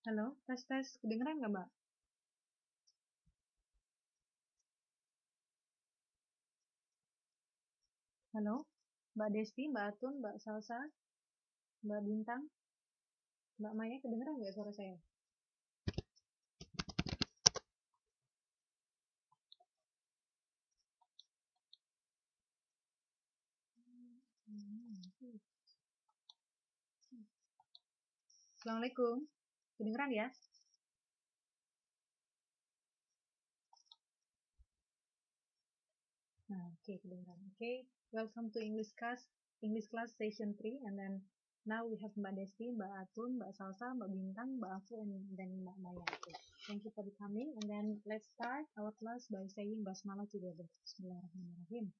Halo, tes, kedengeran nggak, Mbak? Halo, Mbak Desti, Mbak Atun, Mbak Salsa, Mbak Bintang, Mbak Maya, kedengeran nggak suara saya? Assalamualaikum, kedengeran ya? Nah, oke, kedengeran. Oke, welcome to English class session 3, and then now we have Mbak Desti, Mbak Atun, Mbak Salsa, Mbak Bintang, Mbak Afu, and then Mbak Maya. Okay. Thank you for coming, and then let's start our class by saying Basmalah together. Bismillahirrahmanirrahim.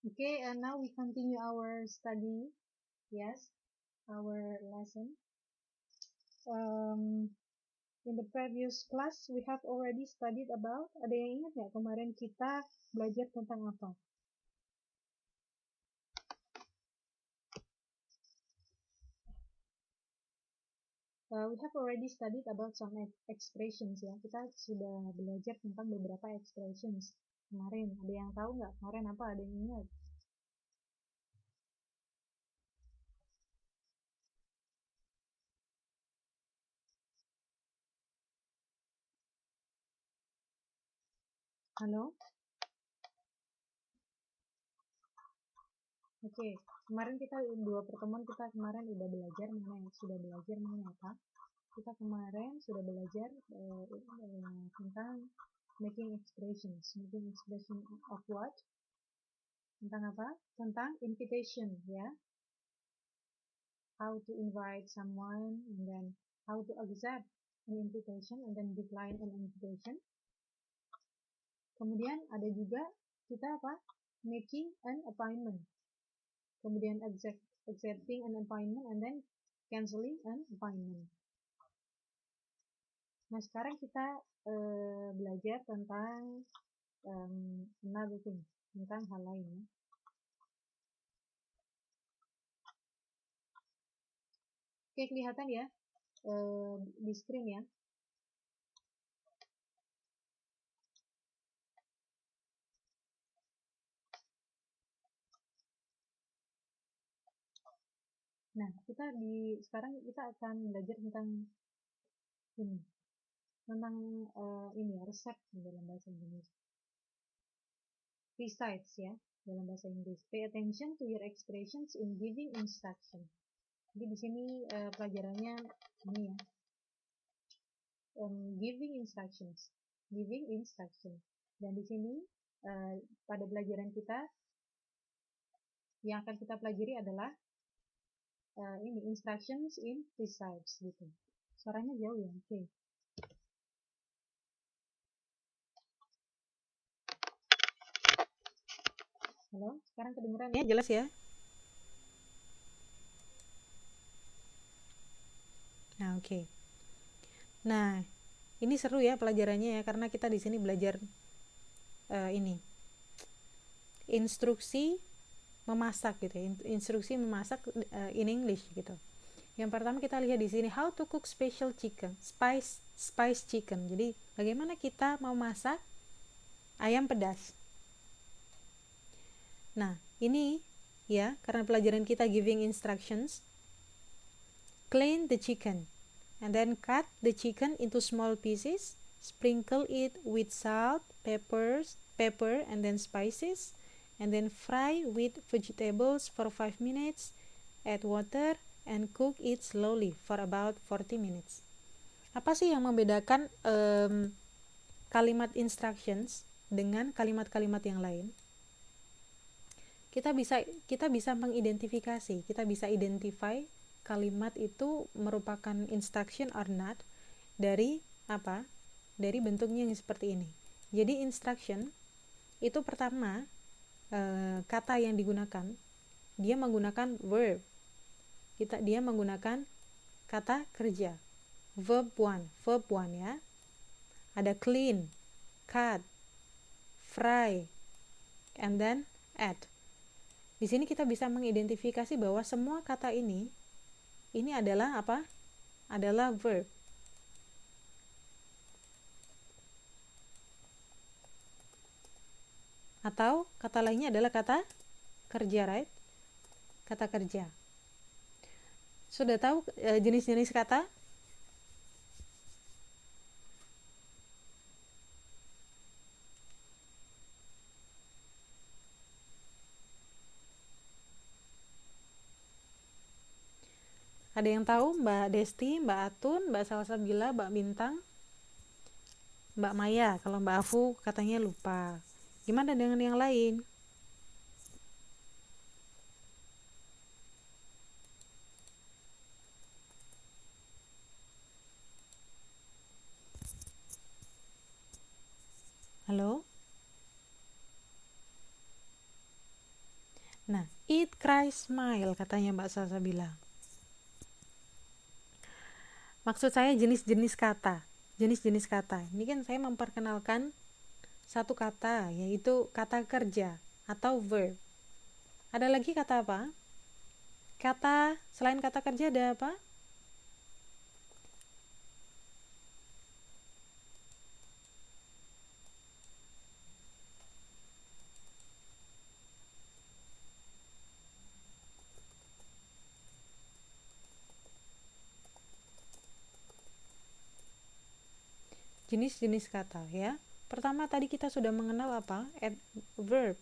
Okay, and now we continue our study. Yes, our lesson. In the previous class, we have already studied about, ada yang ingat nggak kemarin kita belajar tentang apa? We have already studied about some expressions ya. Kita sudah belajar tentang beberapa expressions kemarin. Ada yang tahu nggak kemarin apa? Ada yang ingat? Halo? Oke, kemarin kita dua pertemuan kita kemarin udah belajar mengenai apa? Kita kemarin sudah belajar tentang making expression of what? Tentang apa? Tentang invitation ya. How to invite someone, and then how to accept an invitation and then decline an invitation. Kemudian ada juga kita apa? Making an appointment. Kemudian accepting an appointment and then canceling an appointment. Nah, sekarang kita belajar tentang another thing, tentang hal lain ya. Oke, kelihatan ya di screen ya. Nah, sekarang kita akan belajar tentang ini, tentang ini ya, resep dalam bahasa Indonesia. Recites ya, dalam bahasa Inggris. Pay attention to your expressions in giving instruction. Jadi di sini pelajarannya ini ya, giving instructions. Dan di sini pada pelajaran kita yang akan kita pelajari adalah ini instructions in recites gitu. Suaranya jauh ya, oke. Halo, sekarang kedengeran ya, jelas ya? Nah, oke. Nah, ini seru ya pelajarannya ya, karena kita di sini belajar ini instruksi memasak gitu ya, instruksi memasak in English gitu. Yang pertama kita lihat di sini how to cook special chicken, spice chicken. Jadi bagaimana kita memasak ayam pedas. Nah, ini ya, karena pelajaran kita giving instructions. Clean the chicken and then cut the chicken into small pieces. Sprinkle it with salt, pepper, and then spices, and then fry with vegetables for 5 minutes. Add water and cook it slowly for about 40 minutes. Apa sih yang membedakan kalimat instructions dengan kalimat-kalimat yang lain? kita bisa mengidentifikasi, kita bisa identify kalimat itu merupakan instruction or not dari apa? Dari bentuknya yang seperti ini. Jadi instruction itu pertama kata yang digunakan dia menggunakan verb. Dia menggunakan kata kerja. Verb one ya. Ada clean, cut, fry, and then add. Di sini kita bisa mengidentifikasi bahwa semua kata ini adalah apa? Adalah verb. Atau kata lainnya adalah kata kerja, right? Kata kerja. Sudah tahu jenis-jenis kata? Ada yang tahu? Mbak Desti, Mbak Atun, Mbak Salsabila, Mbak Bintang, Mbak Maya. Kalau Mbak Afu katanya lupa. Gimana dengan yang lain? Halo? Nah, eat, cry, smile katanya Mbak Salsabila. Maksud saya jenis-jenis kata. Jenis-jenis kata. Ini kan saya memperkenalkan satu kata, yaitu kata kerja atau verb. Ada lagi kata apa? Selain kata kerja ada apa? Jenis-jenis kata ya. Pertama tadi kita sudah mengenal apa? Verb.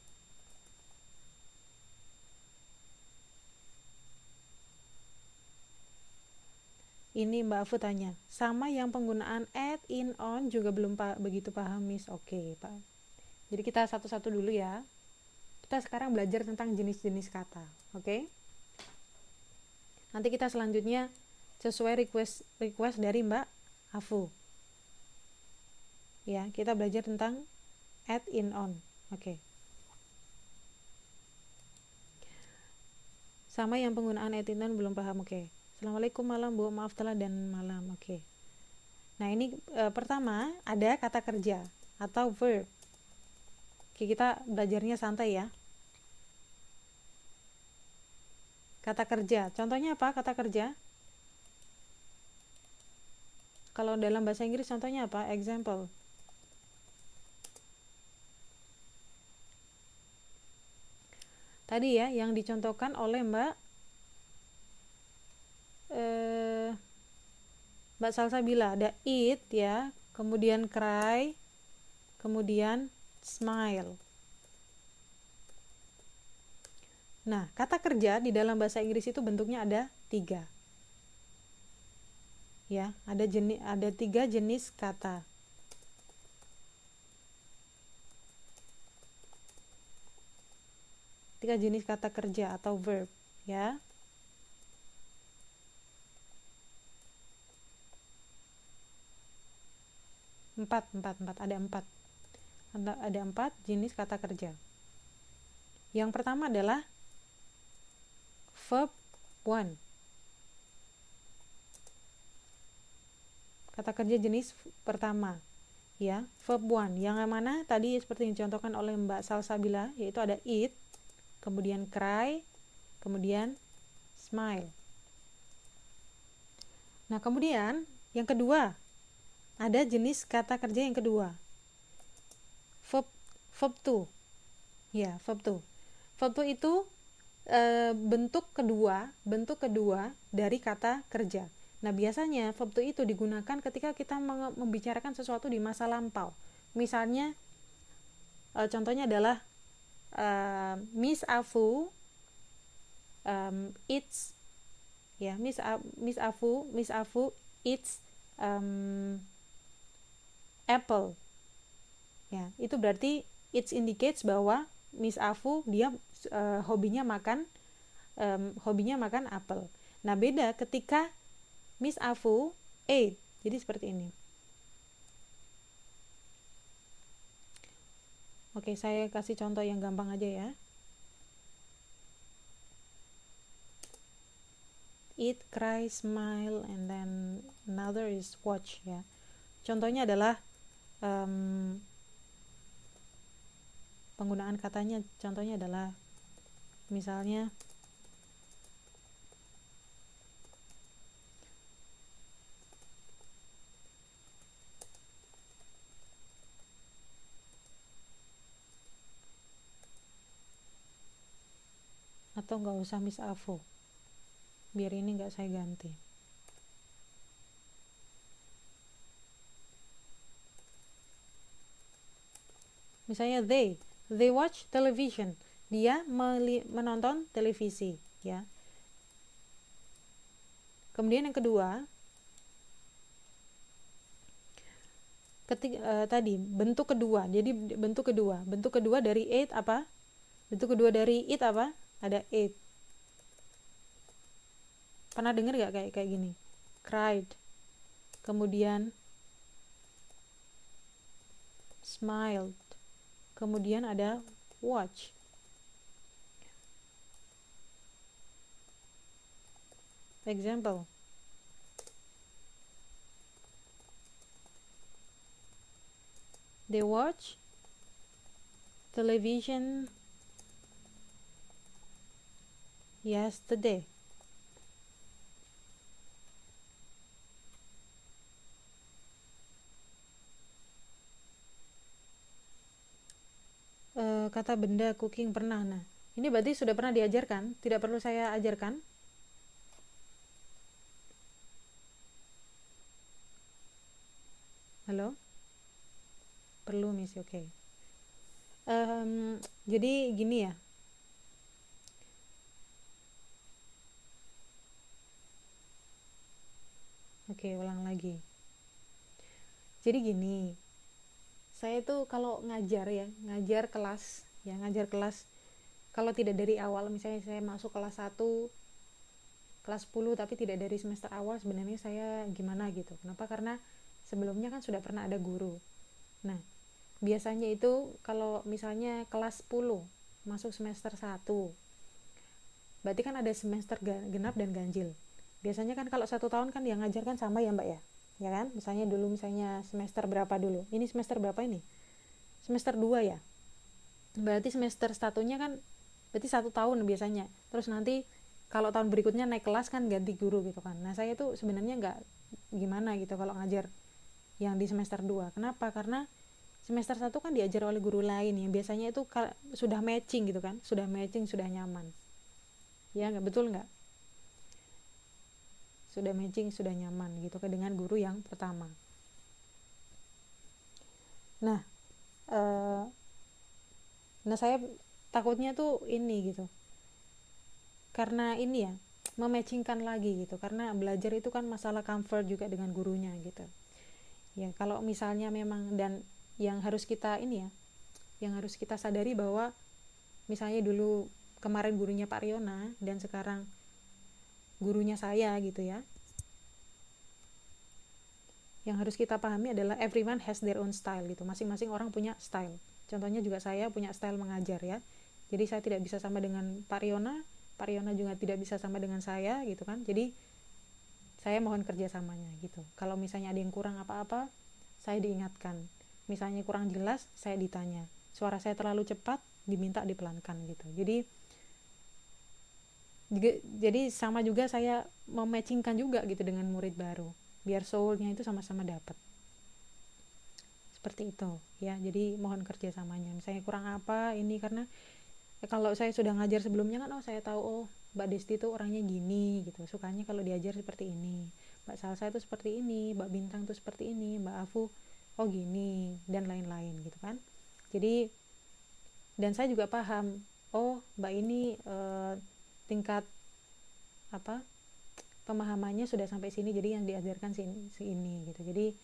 Ini Mbak Afu tanya, sama yang penggunaan at, in, on juga belum begitu paham, Miss. Oke, Pak. Jadi kita satu-satu dulu ya. Kita sekarang belajar tentang jenis-jenis kata, oke? Nanti kita selanjutnya sesuai request dari Mbak Afu. Ya, kita belajar tentang at, in, on. Oke. Sama yang penggunaan at, in, on belum paham, oke. Assalamualaikum malam Bu, maaf telah dan malam, oke. Nah ini pertama ada kata kerja atau verb. Oke, kita belajarnya santai ya. Kata kerja, contohnya apa kata kerja? Kalau dalam bahasa Inggris contohnya apa? Example. Tadi ya yang dicontohkan oleh Mbak Salsabila, ada eat ya, kemudian cry, kemudian smile. Nah, kata kerja di dalam bahasa Inggris itu bentuknya ada 3. Ya, ada 3 jenis kata. Tiga jenis kata kerja atau verb, ya. Empat, ada 4 jenis kata kerja. Yang pertama adalah verb one. Kata kerja jenis pertama, ya, verb one. Yang mana tadi seperti yang dicontohkan oleh Mbak Salsabila, yaitu ada eat, kemudian cry, kemudian smile. Nah, kemudian yang kedua, ada jenis kata kerja yang kedua, verb to. Ya, verb to. Verb to itu bentuk kedua dari kata kerja. Nah, biasanya verb to itu digunakan ketika kita membicarakan sesuatu di masa lampau. Misalnya contohnya adalah Miss Afu eats, ya, Miss Afu eats apple. Ya, itu berarti it indicates bahwa Miss Afu dia hobinya makan apel. Nah beda ketika Miss Afu ate, jadi seperti ini. Oke, saya kasih contoh yang gampang aja ya. Eat, cry, smile, and then another is watch ya. Contohnya adalah penggunaan katanya, contohnya adalah misalnya atau nggak usah Miss Afu, biar ini nggak saya ganti. Misalnya they watch television, dia menonton televisi ya. Kemudian yang kedua, tadi bentuk kedua, jadi bentuk kedua dari eat apa? Bentuk kedua dari eat apa? Ada eat. Pernah dengar gak kayak gini? Cried, kemudian smiled, kemudian ada watch. Example, they watch television yesterday. Kata benda cooking pernah. Nah, ini berarti sudah pernah diajarkan, tidak perlu saya ajarkan. Halo? Perlu Miss, oke. Jadi gini ya. Oke, ulang lagi. Jadi gini, saya tuh kalau ngajar kelas, kalau tidak dari awal, misalnya saya masuk kelas 1, kelas 10 tapi tidak dari semester awal, sebenarnya saya gimana gitu. Kenapa? Karena sebelumnya kan sudah pernah ada guru. Nah, biasanya itu kalau misalnya kelas 10 masuk semester 1, berarti kan ada semester genap dan ganjil. Biasanya kan kalau 1 tahun kan yang ngajar kan sama ya Mbak ya, ya kan? Misalnya dulu semester berapa dulu, ini semester berapa ini, semester 2 ya, berarti semester satunya kan berarti 1 tahun biasanya. Terus nanti kalau tahun berikutnya naik kelas kan ganti guru gitu kan. Nah saya tuh sebenarnya nggak gimana gitu kalau ngajar yang di semester 2. Kenapa? Karena semester 1 kan diajar oleh guru lain yang biasanya itu sudah matching gitu kan, sudah matching, sudah nyaman ya, nggak, betul nggak? Sudah matching, sudah nyaman gitu kan dengan guru yang pertama. Nah saya takutnya tuh ini gitu, karena ini ya, mematchingkan lagi gitu, karena belajar itu kan masalah comfort juga dengan gurunya gitu ya. Kalau misalnya memang, dan yang harus kita ini ya, yang harus kita sadari bahwa misalnya dulu kemarin gurunya Pak Riona dan sekarang gurunya saya gitu ya, yang harus kita pahami adalah everyone has their own style gitu, masing-masing orang punya style. Contohnya juga saya punya style mengajar ya, jadi saya tidak bisa sama dengan Pak Riona juga tidak bisa sama dengan saya gitu kan. Jadi saya mohon kerjasamanya gitu. Kalau misalnya ada yang kurang apa-apa, saya diingatkan. Misalnya kurang jelas, saya ditanya. Suara saya terlalu cepat, diminta dipelankan gitu. Jadi sama juga saya mematchingkan juga gitu dengan murid baru, biar soulnya itu sama-sama dapat. Seperti itu ya. Jadi mohon kerjasamanya. Misalnya kurang apa ini, karena kalau saya sudah ngajar sebelumnya kan, saya tahu, Mbak Desti tuh orangnya gini gitu, sukanya kalau diajar seperti ini, Mbak Salsa itu seperti ini, Mbak Bintang tuh seperti ini, Mbak Afu gini, dan lain-lain gitu kan. Jadi, dan saya juga paham, Mbak ini tingkat apa pemahamannya sudah sampai sini, jadi yang diajarkan sini gitu. Jadi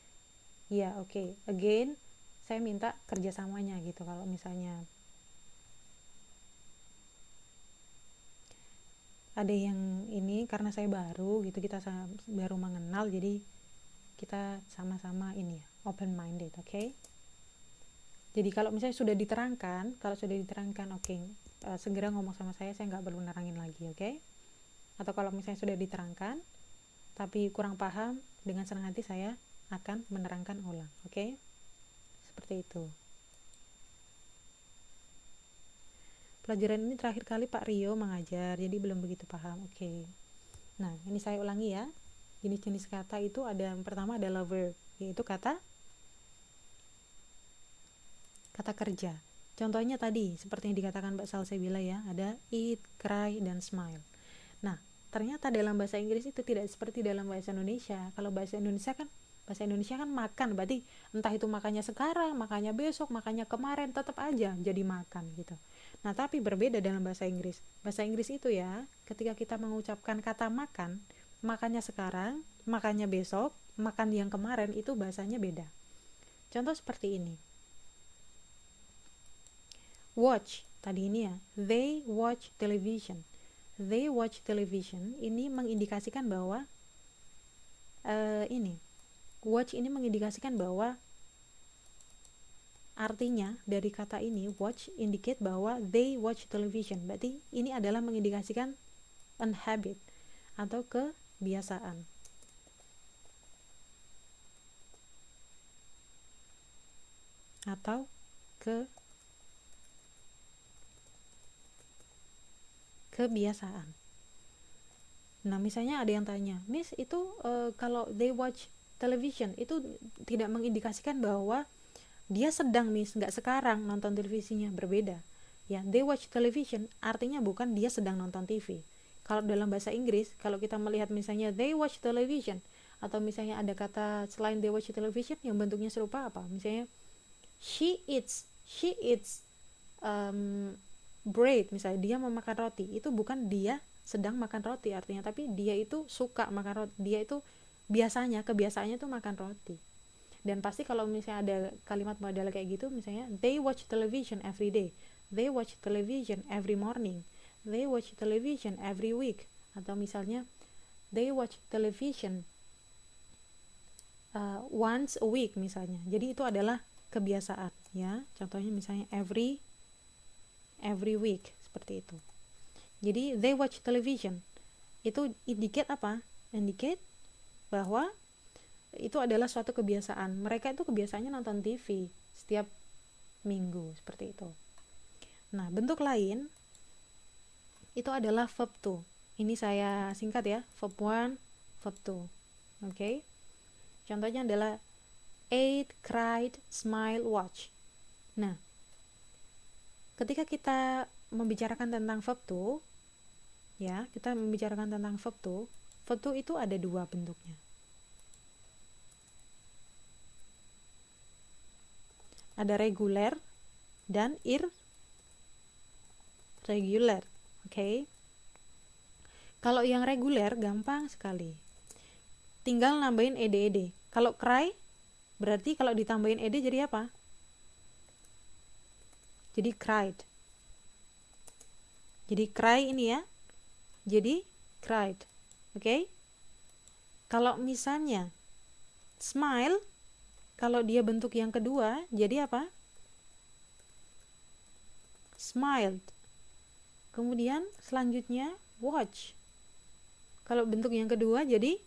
ya oke, again saya minta kerjasamanya gitu. Kalau misalnya ada yang ini karena saya baru gitu, kita baru mengenal, jadi kita sama-sama ini ya, open minded, oke? Jadi kalau misalnya sudah diterangkan, oke, segera ngomong sama saya nggak perlu nerangin lagi, oke? Atau kalau misalnya sudah diterangkan tapi kurang paham, dengan senang hati saya akan menerangkan ulang, oke? Seperti itu. Pelajaran ini terakhir kali Pak Rio mengajar, jadi belum begitu paham, oke. Nah, ini saya ulangi ya. Jenis-jenis kata itu ada, yang pertama adalah verb, yaitu kata kerja. Contohnya tadi, seperti yang dikatakan Mbak Salsabila ya, ada eat, cry, dan smile. Nah, ternyata dalam bahasa Inggris itu tidak seperti dalam bahasa Indonesia. Kalau bahasa Indonesia kan makan, berarti entah itu makannya sekarang, makannya besok, makannya kemarin, tetap aja jadi makan gitu. Nah, tapi berbeda dalam bahasa Inggris. Bahasa Inggris itu ya, ketika kita mengucapkan kata makan, makannya sekarang, makannya besok, makan yang kemarin, itu bahasanya beda. Contoh seperti ini. Watch, tadi ini ya, they watch television. They watch television, ini mengindikasikan bahwa watch ini mengindikasikan bahwa artinya dari kata ini watch indicate bahwa they watch television, berarti ini adalah mengindikasikan an habit atau kebiasaan. Atau kebiasaan. Nah, misalnya ada yang tanya, Miss, itu kalau they watch television itu tidak mengindikasikan bahwa dia sedang, Miss, nggak sekarang nonton televisinya, berbeda. Ya, they watch television artinya bukan dia sedang nonton TV. Kalau dalam bahasa Inggris, kalau kita melihat misalnya they watch television, atau misalnya ada kata selain they watch television yang bentuknya serupa apa? Misalnya she eats bread, misalnya dia memakan roti, itu bukan dia sedang makan roti artinya, tapi dia itu suka makan roti, dia itu kebiasaannya tuh makan roti. Dan pasti kalau misalnya ada kalimat model kayak gitu, misalnya they watch television every day, they watch television every morning, they watch television every week, atau misalnya they watch television once a week misalnya. Jadi itu adalah kebiasaan ya. Contohnya misalnya every week, seperti itu. Jadi they watch television itu indicate apa? Indicate bahwa itu adalah suatu kebiasaan. Mereka itu kebiasaannya nonton TV setiap minggu, seperti itu. Nah, bentuk lain itu adalah verb to. Ini saya singkat ya, verb 1, verb 2. Oke. Contohnya adalah ate, cried, smile, watch. Nah, ketika kita membicarakan tentang verb to, ya, kita membicarakan tentang verb to itu ada dua bentuknya. Ada reguler dan irregular. Oke. Kalau yang reguler gampang sekali. Tinggal nambahin ed. Kalau cry berarti kalau ditambahin ed jadi apa? Jadi cried. Jadi cry ini ya. Jadi cried. Oke? Kalau misalnya smile, kalau dia bentuk yang kedua jadi apa? Smiled. Kemudian selanjutnya watch. Kalau bentuk yang kedua jadi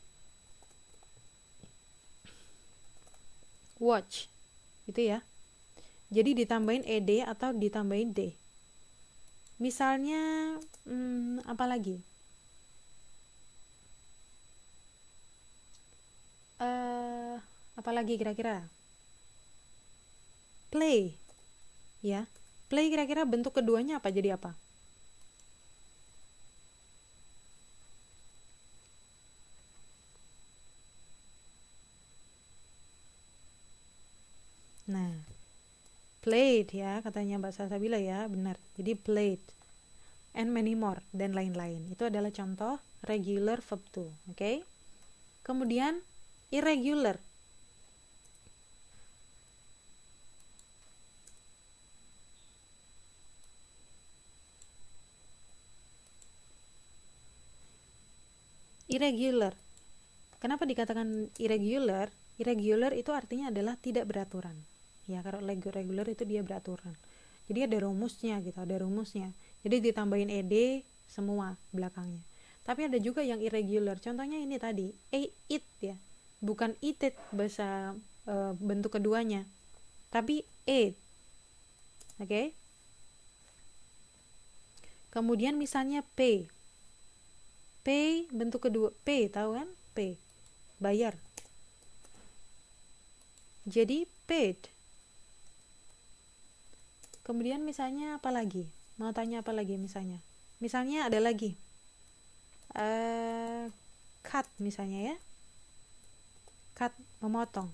watch. Itu ya. Jadi ditambahin ed atau ditambahin d. Misalnya apa lagi? Apalagi kira-kira? Play. Ya. Play kira-kira bentuk keduanya apa? Jadi apa? Nah, played ya, katanya Mbak Salsabila ya, benar. Jadi played. And many more, dan lain-lain. Itu adalah contoh regular verb to. Oke? Kemudian irregular. Irregular. Kenapa dikatakan irregular? Irregular itu artinya adalah tidak beraturan. Ya, kalau regular itu dia beraturan. Jadi ada rumusnya gitu, ada rumusnya. Jadi ditambahin ed semua belakangnya. Tapi ada juga yang irregular. Contohnya ini tadi, it ya. Bukan eat bahasa bentuk keduanya. Tapi ate. Oke? Kemudian misalnya pay. Pay bentuk kedua, pay tahu kan? Pay. Bayar. Jadi paid. Kemudian misalnya apa lagi? Mau tanya apa lagi misalnya? Misalnya ada lagi. Cut misalnya ya. Cut, memotong.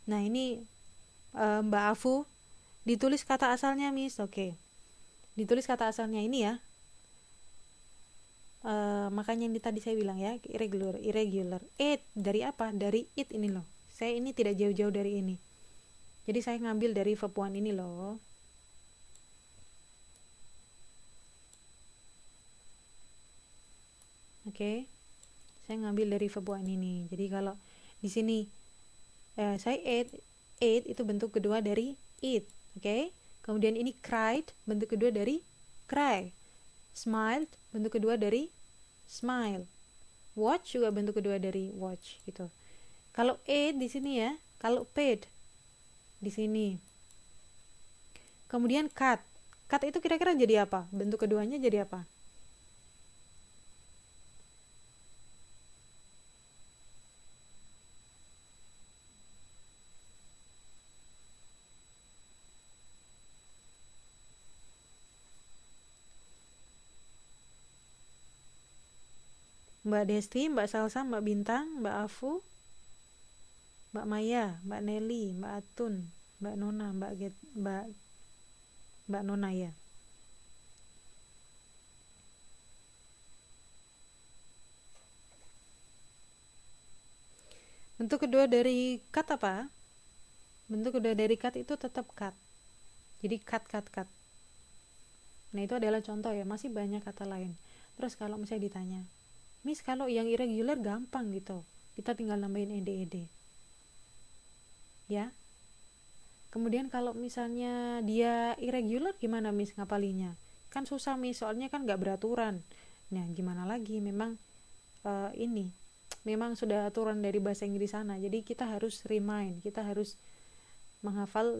Nah ini Mbak Afu, ditulis kata asalnya Miss. Oke. Ditulis kata asalnya ini ya. Makanya yang tadi saya bilang ya, irregular. It dari apa? Dari it ini loh. Saya ini tidak jauh-jauh dari ini. Jadi saya ngambil dari verb one ini loh. Oke. Saya ngambil dari verb one ini. Jadi kalau di sini saya ate itu bentuk kedua dari eat. Oke. Kemudian ini cried, bentuk kedua dari cry. Smiled, bentuk kedua dari smile. Watch juga bentuk kedua dari watch gitu. Kalau ate di sini ya, kalau paid di sini. Kemudian cut. Cut itu kira-kira jadi apa? Bentuk keduanya jadi apa? Mbak Desti, Mbak Salsa, Mbak Bintang, Mbak Afu, Mbak Maya, Mbak Nelly, Mbak Atun, Mbak Nona, Mbak Nona ya. Bentuk kedua dari cut apa? Bentuk kedua dari cut itu tetap cut. Jadi cut. Nah itu adalah contoh ya, masih banyak kata lain. Terus kalau misalnya ditanya, Miss kalau yang irregular gampang gitu, kita tinggal nambahin ed. Ya. Kemudian kalau misalnya dia irregular gimana Miss ngapalinya? Kan susah Miss, soalnya kan gak beraturan. Nah gimana lagi, memang ini memang sudah aturan dari bahasa Inggris sana. Jadi kita harus remind, kita harus menghafal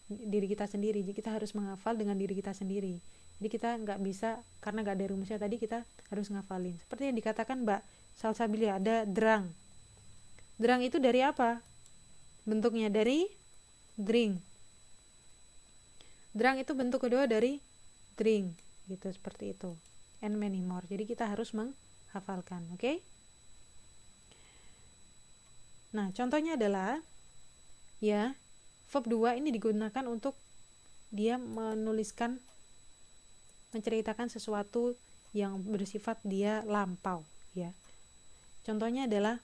diri kita sendiri. Jadi kita harus menghafal dengan diri kita sendiri. Jadi kita nggak bisa, karena nggak ada rumusnya tadi, kita harus ngafalin. Seperti yang dikatakan Mbak Salsabilia, ada drang. Drang itu dari apa? Bentuknya dari drink. Drang itu bentuk kedua dari drink, gitu, seperti itu. And many more. Jadi kita harus menghafalkan, oke? Nah, contohnya adalah ya, verb 2 ini digunakan untuk dia menceritakan sesuatu yang bersifat dia lampau ya. Contohnya adalah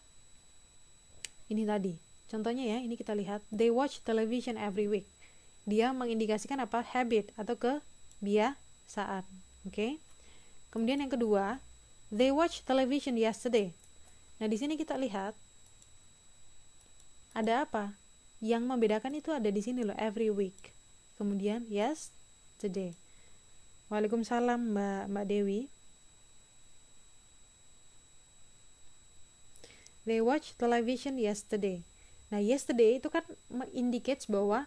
ini tadi. Contohnya ya, ini kita lihat, they watch television every week. Dia mengindikasikan apa? Habit atau kebiasaan. Oke. Kemudian yang kedua, they watch television yesterday. Nah, di sini kita lihat ada apa? Yang membedakan itu ada di sini loh, every week. Kemudian yesterday. Waalaikumsalam Mbak Dewi. They watched television yesterday. Nah, yesterday itu kan indicates bahwa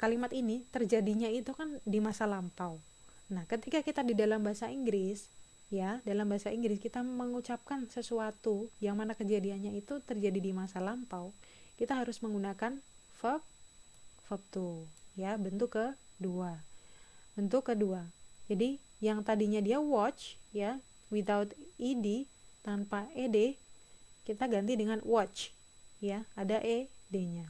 kalimat ini terjadinya itu kan di masa lampau. Nah, ketika kita di dalam bahasa Inggris, ya, dalam bahasa Inggris kita mengucapkan sesuatu yang mana kejadiannya itu terjadi di masa lampau, kita harus menggunakan verb 2 ya, bentuk kedua. Jadi yang tadinya dia watch ya, without ed, tanpa ed, kita ganti dengan watch ya, ada ed-nya.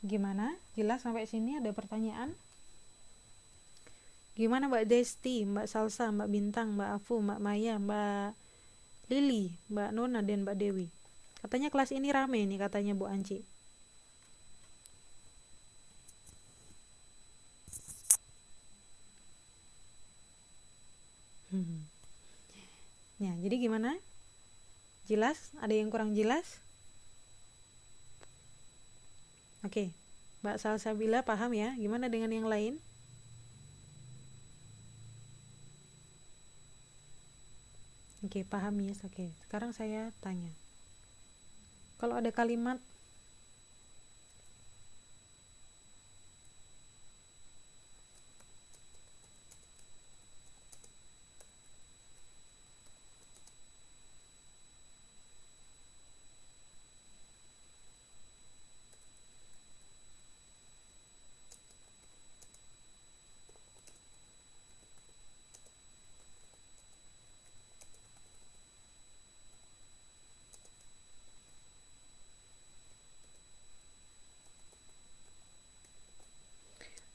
Gimana? Jelas sampai sini ada pertanyaan? Gimana Mbak Desti, Mbak Salsa, Mbak Bintang, Mbak Afu, Mbak Maya, Mbak Lili, Mbak Nona, dan Mbak Dewi? Katanya kelas ini rame nih, katanya Bu Anci. Ya, jadi gimana? Jelas? Ada yang kurang jelas? Oke, Mbak Salsabila paham ya? Gimana dengan yang lain? Oke, paham ya? Oke, sekarang saya tanya. Kalau ada kalimat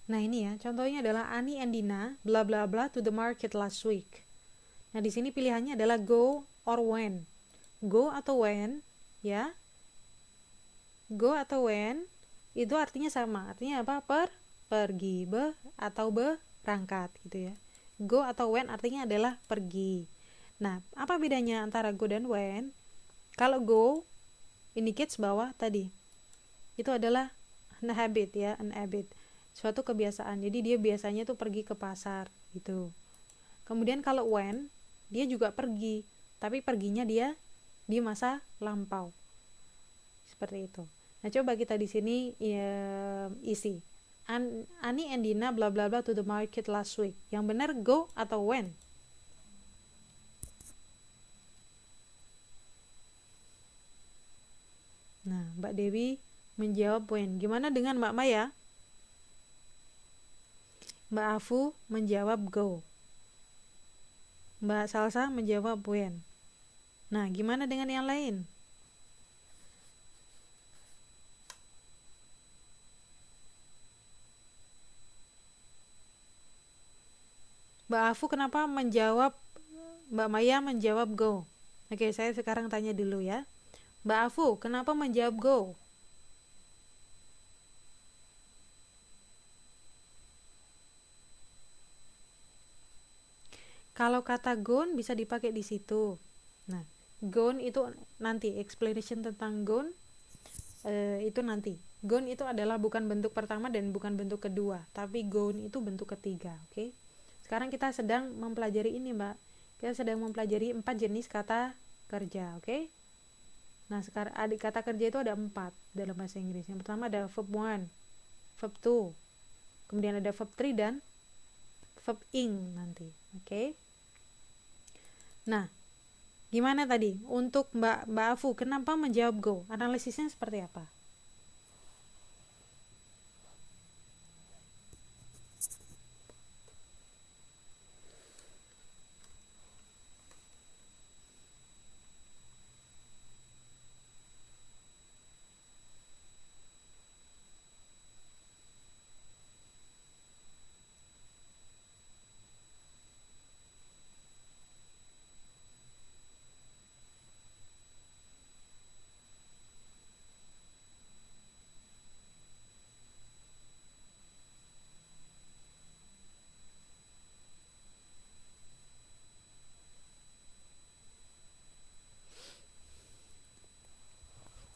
nah ini ya, contohnya adalah Ani and Dina bla bla bla to the market last week. Nah, di sini pilihannya adalah go or when. Go atau when, ya. Go atau when itu artinya sama. Artinya apa? Pergi, atau berangkat gitu ya. Go atau when artinya adalah pergi. Nah, apa bedanya antara go dan when? Kalau go indicates bahwa tadi itu adalah an habit ya, an habit. Suatu kebiasaan. Jadi dia biasanya tuh pergi ke pasar gitu. Kemudian kalau when, dia juga pergi, tapi perginya dia di masa lampau. Seperti itu. Nah, coba kita di sini isi. Ani and Dina bla bla bla to the market last week. Yang benar go atau when? Nah, Mbak Dewi menjawab when. Gimana dengan Mbak Maya? Mbak Afu menjawab go. Mbak Salsa menjawab when. Nah, gimana dengan yang lain? Mbak Afu kenapa menjawab, Mbak Maya menjawab go? Oke, saya sekarang tanya dulu ya. Mbak Afu, kenapa menjawab go? Kalau kata gone bisa dipakai di situ. Nah, gone itu nanti explanation tentang gone itu nanti. Gone itu adalah bukan bentuk pertama dan bukan bentuk kedua, tapi gone itu bentuk ketiga, oke? Sekarang kita sedang mempelajari ini, Mbak. Kita sedang mempelajari 4 jenis kata kerja, oke? Nah, sekarang adik kata kerja itu ada 4 dalam bahasa Inggris. Yang pertama ada verb 1, verb 2, kemudian ada verb 3 dan verb ing nanti, oke? Nah, gimana tadi untuk Mbak Afu, kenapa menjawab go? Analisisnya seperti apa?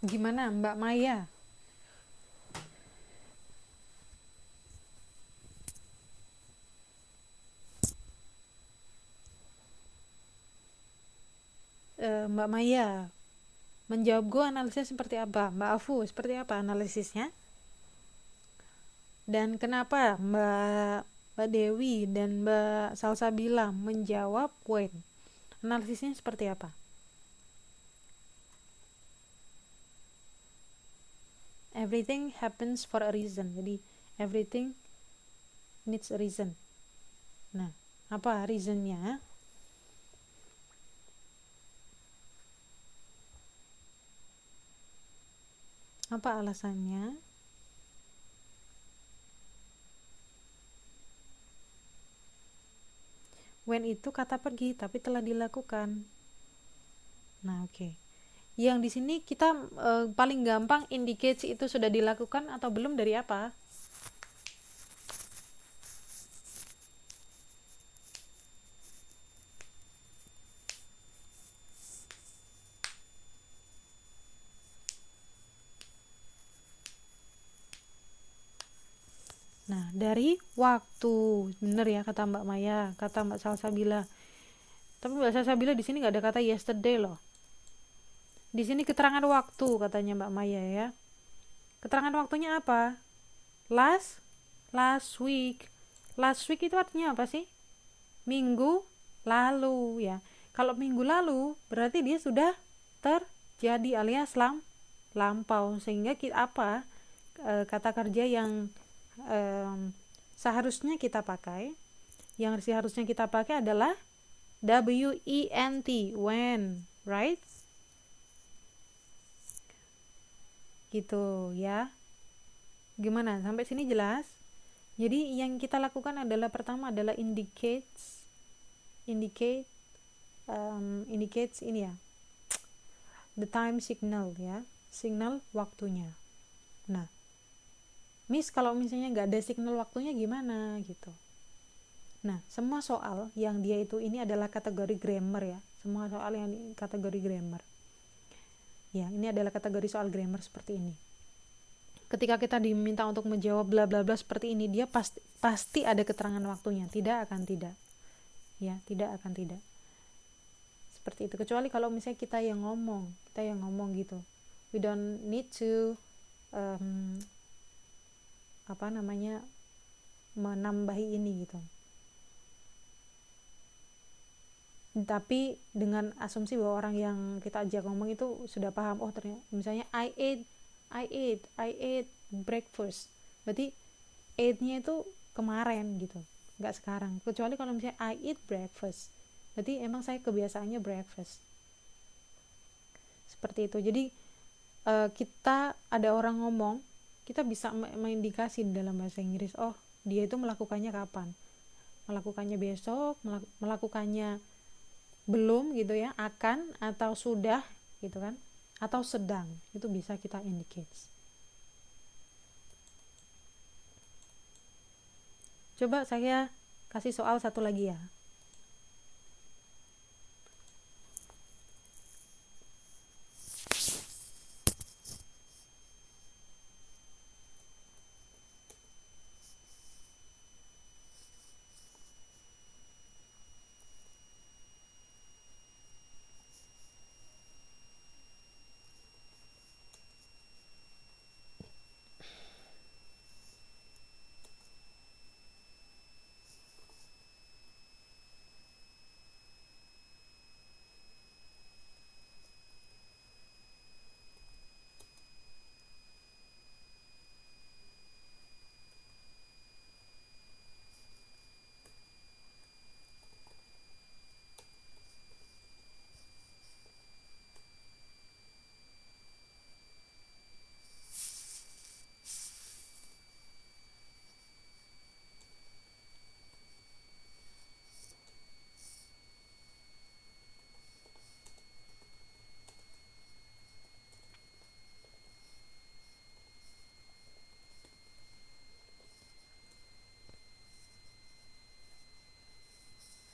Gimana Mbak Maya? Mbak Maya menjawab go analisisnya seperti apa? Mbak Afu seperti apa analisisnya? Dan kenapa Mbak Dewi dan Mbak Salsabila menjawab when? Analisisnya seperti apa? Everything happens for a reason. Jadi everything needs a reason. Nah, apa reasonnya? Apa alasannya? When itu kata pergi tapi telah dilakukan. Nah, oke. Yang di sini kita paling gampang indicate itu sudah dilakukan atau belum dari apa? Nah, dari waktu. Bener ya kata Mbak Maya, kata Mbak Salsabila. Tapi Mbak Salsabila di sini nggak ada kata yesterday loh. Di sini keterangan waktu katanya Mbak Maya ya. Keterangan waktunya apa? Last week. Last week itu artinya apa sih? Minggu lalu ya. Kalau minggu lalu berarti dia sudah terjadi alias lampau, sehingga apa kata kerja yang seharusnya kita pakai adalah WENT, when, right? Gitu ya. Gimana? Sampai sini jelas? Jadi yang kita lakukan adalah pertama adalah indicates ini ya, the time signal ya, signal waktunya. Nah, Miss kalau misalnya nggak ada signal waktunya gimana gitu. Nah, semua soal yang dia itu ini adalah kategori grammar ya, semua soal yang kategori grammar ya, ini adalah kategori soal grammar seperti ini. Ketika kita diminta untuk menjawab bla bla bla seperti ini, dia pasti ada keterangan waktunya, tidak akan tidak ya, tidak akan tidak seperti itu. Kecuali kalau misalnya kita yang ngomong gitu, we don't need to menambahi ini gitu. Tapi dengan asumsi bahwa orang yang kita ajak ngomong itu sudah paham, oh ternyata misalnya I ate breakfast, berarti ate-nya itu kemarin gitu, nggak sekarang. Kecuali kalau misalnya I eat breakfast, berarti emang saya kebiasaannya breakfast seperti itu. Jadi kita ada orang ngomong, kita bisa mengindikasi dalam bahasa Inggris, oh dia itu melakukannya kapan, melakukannya besok, melakukannya belum gitu ya, akan atau sudah gitu kan, atau sedang, itu bisa kita indicate. Coba saya kasih soal satu lagi ya.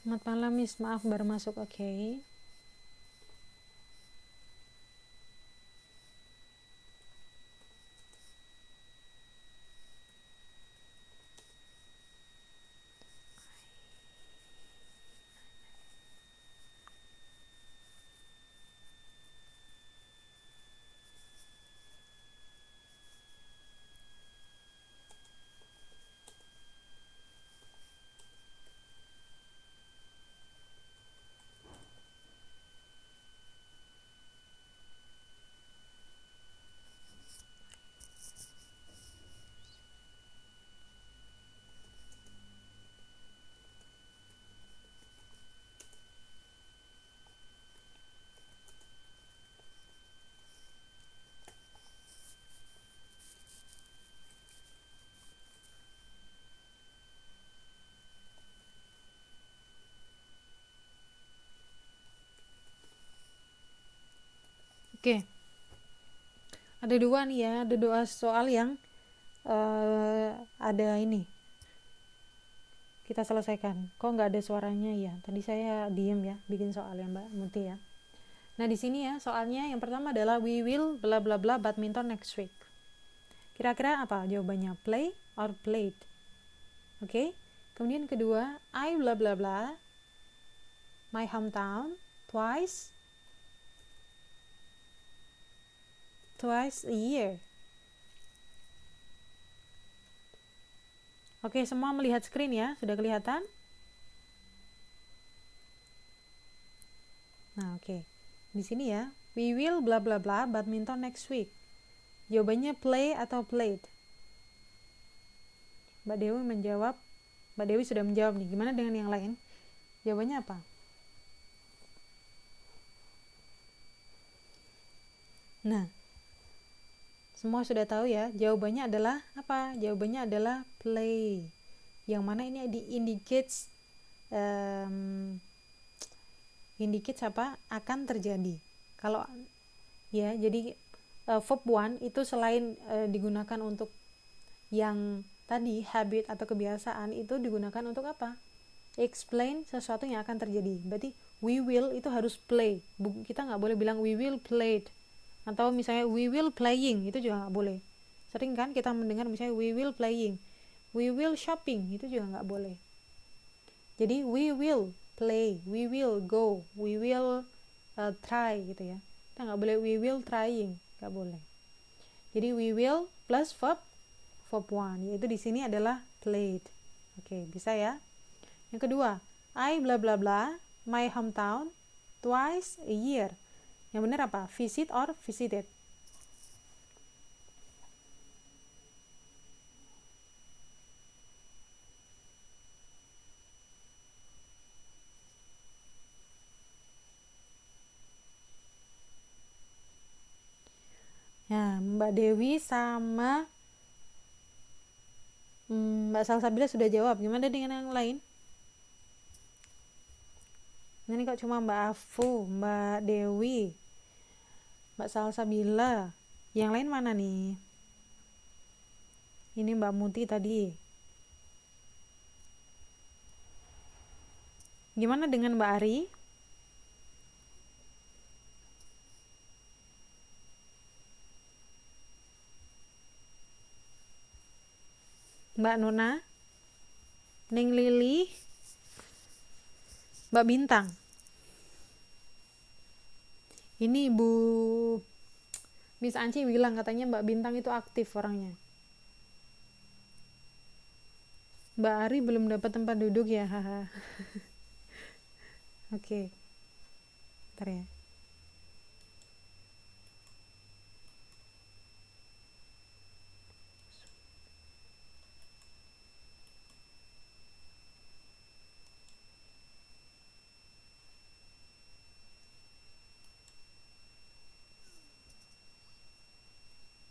Selamat malam Miss, maaf baru masuk. Oke. Oke, ada dua nih ya, ada dua soal yang ada ini kita selesaikan. Kok nggak ada suaranya ya? Tadi saya diem ya, bikin soal ya Mbak Muti ya. Nah di sini ya soalnya yang pertama adalah we will bla bla bla badminton next week. Kira-kira apa jawabannya? Play or played? Oke. Kemudian kedua, I bla bla bla my hometown twice a year. Oke, semua melihat screen ya, sudah kelihatan? Nah, oke. Di sini ya, we will bla bla bla badminton next week. Jawabannya play atau played? Mbak Dewi sudah menjawab nih. Gimana dengan yang lain? Jawabannya apa? Nah, semua sudah tahu ya, jawabannya adalah apa? Jawabannya adalah play. Yang mana ini indicates apa? Akan terjadi. Kalau ya, jadi verb one itu selain digunakan untuk yang tadi habit atau kebiasaan, itu digunakan untuk apa? Explain sesuatu yang akan terjadi. Berarti we will itu harus play. Kita nggak boleh bilang we will played, atau misalnya we will playing, itu juga nggak boleh. Sering kan kita mendengar misalnya we will playing, we will shopping, itu juga nggak boleh. Jadi we will play, we will go, we will try gitu ya. Kita nggak boleh we will trying, nggak boleh. Jadi we will plus verb one, yaitu di sini adalah played. Oke, bisa ya. Yang kedua, I bla bla bla my hometown twice a year. Yang benar apa? Visit or visited? Ya, Mbak Dewi sama Mbak Salsabila sudah jawab. Gimana dengan yang lain? Ini kok cuma Mbak Afu, Mbak Dewi, Mbak Salsabila. Yang lain mana nih? Ini Mbak Muti tadi. Gimana dengan Mbak Ari? Mbak Nona? Neng Lili? Mbak Bintang? Ini Bu Miss Anci bilang katanya Mbak Bintang itu aktif orangnya. Mbak Ari belum dapat tempat duduk ya, haha. Oke. Bentar ya.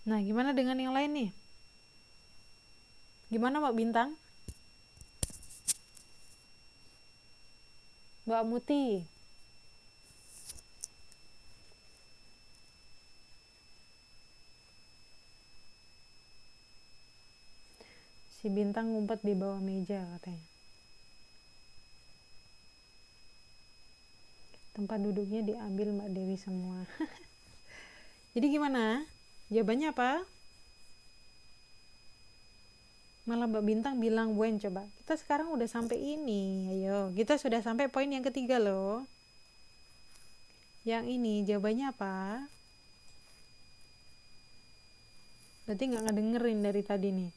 Nah, gimana dengan yang lain nih? Gimana Mbak Bintang? Mbak Muti? Si Bintang ngumpet di bawah meja katanya. Tempat duduknya diambil Mbak Dewi semua. Jadi gimana? Jawabannya apa? Malah Mbak Bintang bilang when, coba. Kita sekarang udah sampai ini. Ayo, kita sudah sampai poin yang ketiga loh. Yang ini jawabannya apa? Berarti nggak ngedengerin dari tadi nih.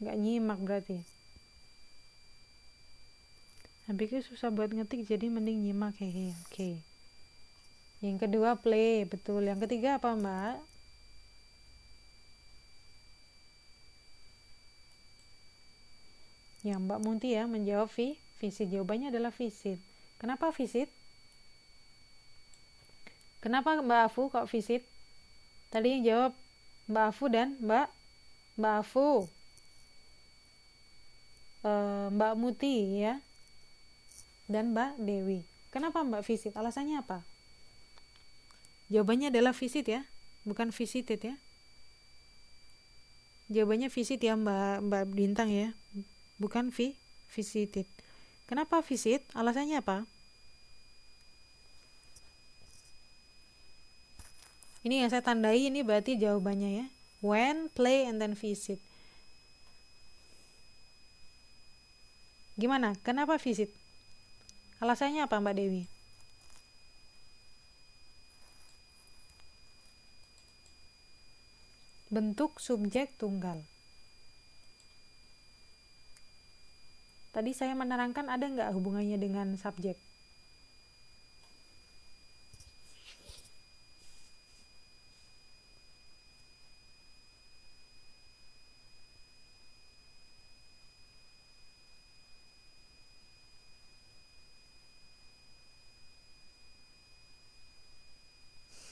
Nggak nyimak berarti. Habisnya susah buat ngetik, jadi mending nyimak. Hehe, oke. Yang kedua play, betul. Yang ketiga apa Mbak? Yang Mbak Munti ya menjawab visit. Jawabannya adalah visit. Kenapa visit? Kenapa Mbak Afu kok visit? Tadi yang jawab Mbak Afu dan Mbak Afu, Mbak Muti ya, dan Mbak Dewi. Kenapa Mbak visit? Alasannya apa? Jawabannya adalah visit ya, bukan visited ya. Jawabannya visit ya Mbak Bintang ya, bukan visited. Kenapa visit? Alasannya apa? Ini yang saya tandai, ini berarti jawabannya ya. When, play, and then visit. Gimana? Kenapa visit? Alasannya apa Mbak Dewi? Bentuk subjek tunggal. Tadi saya menerangkan ada nggak hubungannya dengan subjek?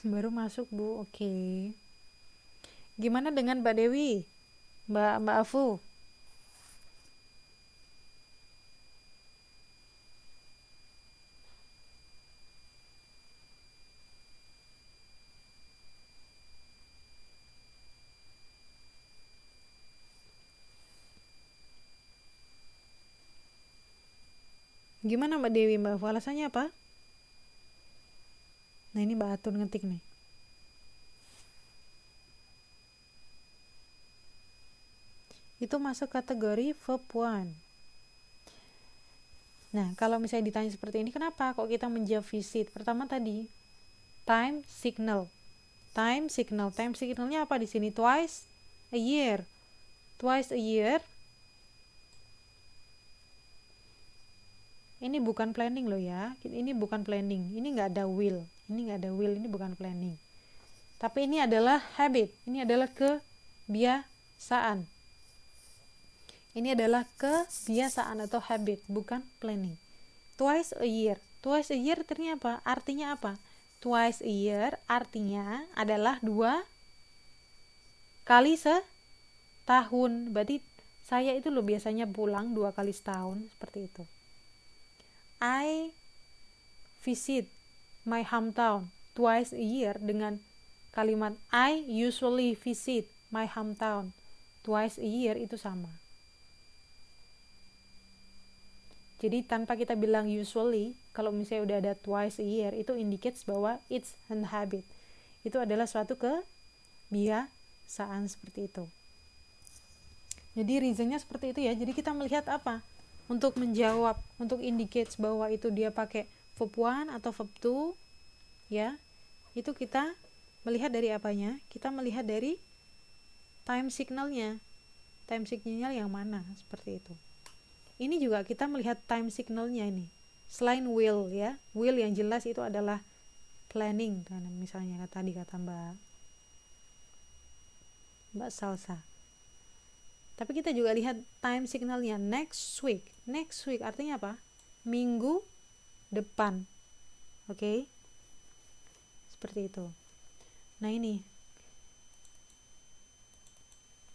Baru masuk Bu, oke. Gimana dengan Mbak Dewi? Mbak Afu? Gimana Mbak Dewi, Mbak Afu? Alasannya apa? Nah ini Mbak Atun ngetik nih. Itu masuk kategori verb one. Nah, kalau misalnya ditanya seperti ini, kenapa kok kita menjawab visit? Pertama tadi, time signal. Time signal. Time signalnya apa di sini? Twice a year. Twice a year. Ini bukan planning loh ya. Ini bukan planning. Ini nggak ada will. Ini nggak ada will. Ini bukan planning. Tapi ini adalah habit. Ini adalah kebiasaan. Ini adalah kebiasaan atau habit, bukan planning. Twice a year. Twice a year artinya apa? Artinya apa? Twice a year artinya adalah 2 kali setahun. Berarti saya itu loh biasanya pulang 2 kali setahun, seperti itu. I visit my hometown twice a year dengan kalimat I usually visit my hometown twice a year itu sama. Jadi tanpa kita bilang usually, kalau misalnya udah ada twice a year, itu indicates bahwa it's an habit. Itu adalah suatu kebiasaan seperti itu. Jadi reasonnya seperti itu ya. Jadi kita melihat apa? Untuk menjawab, untuk indicates bahwa itu dia pakai verb one atau verb two, ya. Itu kita melihat dari apanya? Kita melihat dari time signalnya. Time signal yang mana? Seperti itu. Ini juga kita melihat time signalnya ini. Selain will ya, will yang jelas itu adalah planning kan, misalnya tadi kata Mbak Salsa. Tapi kita juga lihat time signalnya next week. Next week artinya apa? Minggu depan. Oke? Seperti itu. Nah ini.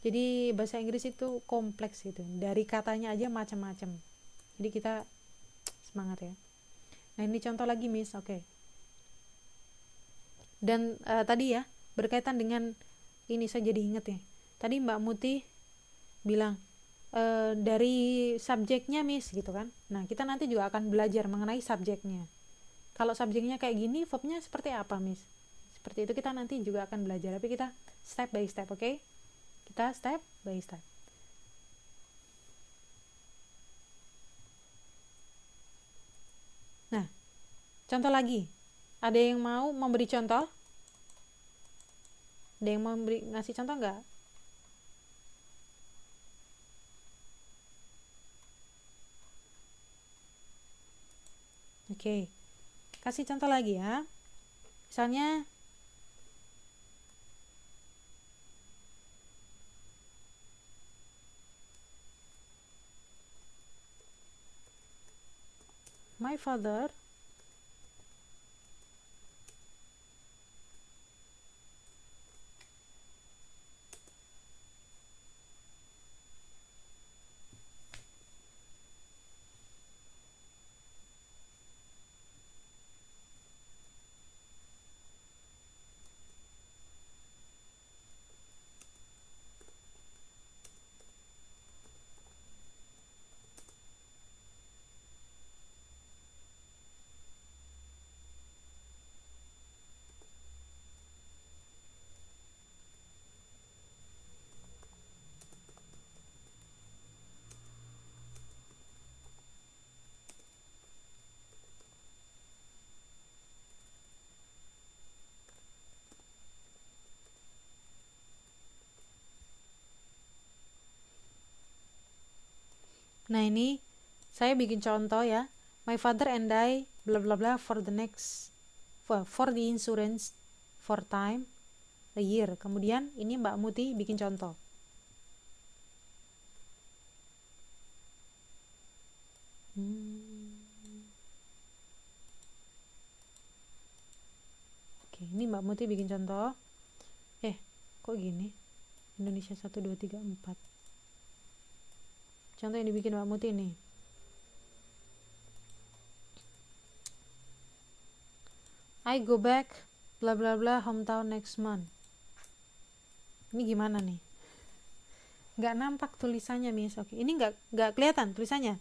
Jadi bahasa Inggris itu kompleks gitu. Dari katanya aja macam-macam. Jadi kita semangat ya. Nah ini contoh lagi Miss. Oke. Dan tadi ya berkaitan dengan ini saya jadi inget ya. Tadi Mbak Muti bilang dari subjeknya Miss gitu kan. Nah kita nanti juga akan belajar mengenai subjeknya. Kalau subjeknya kayak gini, verbnya seperti apa Miss? Seperti itu kita nanti juga akan belajar. Tapi kita step by step, oke? Kita step by step. Nah, contoh lagi. Ada yang mau memberi contoh? Ada yang mau ngasih contoh nggak? Oke. Kasih contoh lagi ya. Misalnya my father Nah, ini saya bikin contoh ya. My father and I bla bla bla for the insurance for time a year. Kemudian ini Mbak Muti bikin contoh. Oke, ini Mbak Muti bikin contoh. Kok gini? Indonesia 1 2 3 4. Contoh yang dibikin Mbak Muti nih. I go back bla bla bla hometown next month. Ini gimana nih? Nggak nampak tulisannya, Miss. Oke, ini nggak kelihatan tulisannya.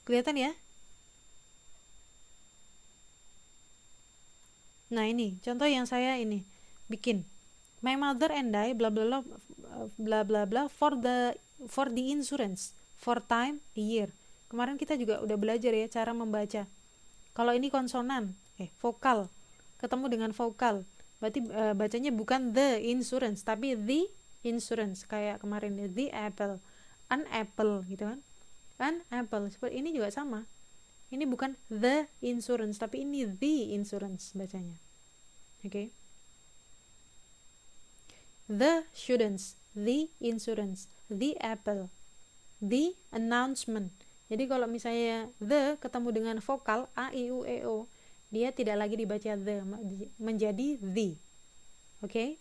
Kelihatan ya? Nah, ini contoh yang saya ini bikin. My mother and I bla bla bla bla bla bla for the insurance for time a year. Kemarin kita juga udah belajar ya cara membaca. Kalau ini konsonan, vokal ketemu dengan vokal, berarti bacanya bukan the insurance tapi the insurance, kayak kemarin ya, the apple, an apple gitu kan, an apple. Seperti ini juga sama, ini bukan the insurance tapi ini the insurance bacanya. Oke. The students, the insurance, the apple, the announcement. Jadi kalau misalnya the ketemu dengan vokal a i u e o, dia tidak lagi dibaca the, menjadi the. Oke?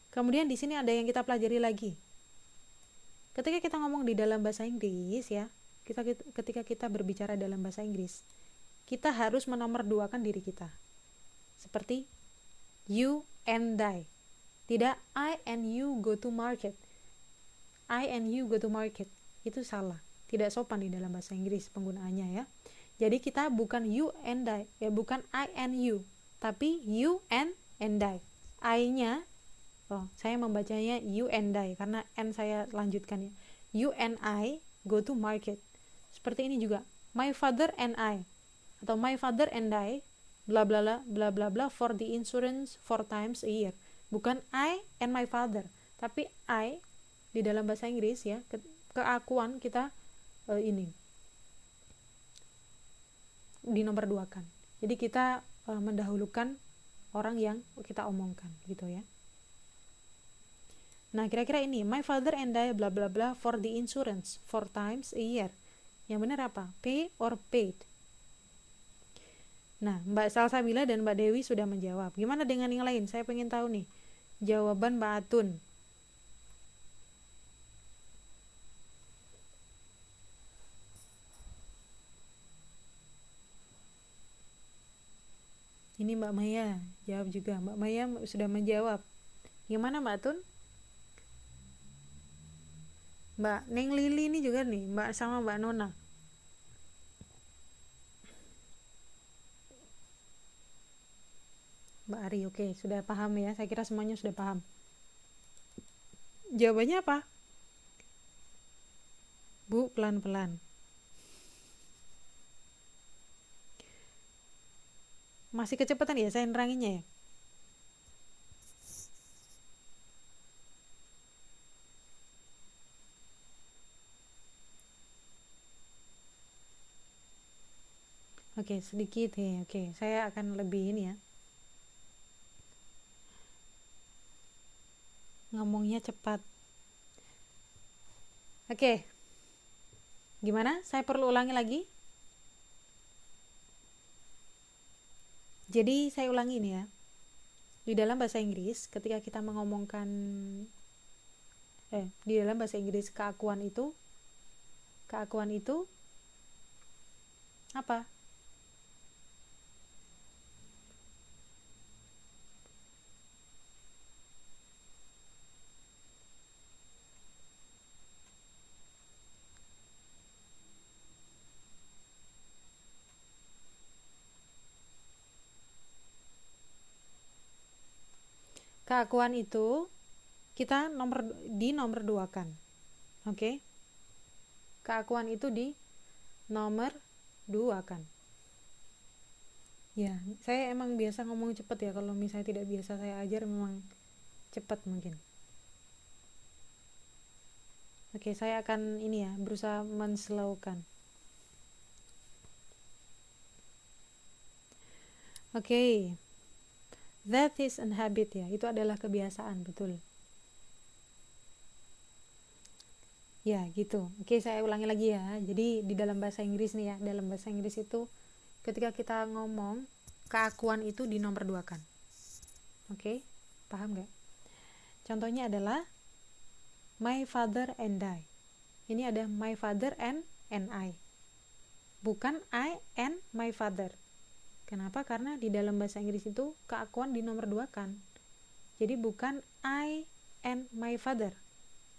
Kemudian di sini ada yang kita pelajari lagi. Ketika kita ngomong di dalam bahasa Inggris ya, ketika kita berbicara dalam bahasa Inggris, kita harus menomorduakan diri kita. Seperti you and I. Tidak I and you go to market. I and you go to market. Itu salah. Tidak sopan di dalam bahasa Inggris penggunaannya ya. Jadi kita bukan you and I, ya bukan I and you, tapi you and I. I-nya, saya membacanya you and I karena n saya lanjutkan ya. You and I go to market. Seperti ini juga. My father and I atau my father and I bla bla bla bla bla bla for the insurance 4 times a year. Bukan I and my father, tapi I di dalam bahasa Inggris ya, keakuan kita ini dinomorduakan. Jadi kita mendahulukan orang yang kita omongkan gitu ya. Nah, kira-kira ini my father and I bla bla bla for the insurance 4 times a year. Yang benar apa? Pay or paid? Nah, Mbak Salsabila dan Mbak Dewi sudah menjawab. Gimana dengan yang lain? Saya pengen tahu nih jawaban Mbak Atun. Ini Mbak Maya jawab juga. Mbak Maya sudah menjawab. Gimana Mbak Atun? Mbak Neng Lili ini juga nih, Mbak sama Mbak Nona. Mbak Ari, oke, sudah paham ya. Saya kira semuanya sudah paham. Jawabannya apa? Bu, pelan-pelan. Masih kecepatan ya saya neranginnya ya? Oke, sedikit ya. Oke, saya akan lebih ini ya. Ngomongnya cepat. Oke. Gimana? Saya perlu ulangi lagi? Jadi saya ulangi ini ya. Di dalam bahasa Inggris, ketika kita mengomongkan di dalam bahasa Inggris keakuan itu apa? Keakuan itu kita nomor duakan. Oke? Keakuan itu di nomor duakan. Ya, saya emang biasa ngomong cepet ya. Kalau misalnya tidak biasa saya ajar memang cepat mungkin. Oke, saya akan ini ya, berusaha menslowkan. Oke. That is an habit ya. Itu adalah kebiasaan, betul. Ya, gitu. Oke, saya ulangi lagi ya. Jadi di dalam bahasa Inggris nih ya, dalam bahasa Inggris itu ketika kita ngomong, keakuan itu dinomorduakan. Oke, paham nggak? Contohnya adalah my father and I. Ini ada my father and I. Bukan I and my father. Kenapa? Karena di dalam bahasa Inggris itu keakuan dinomorduakan. Jadi bukan I and my father,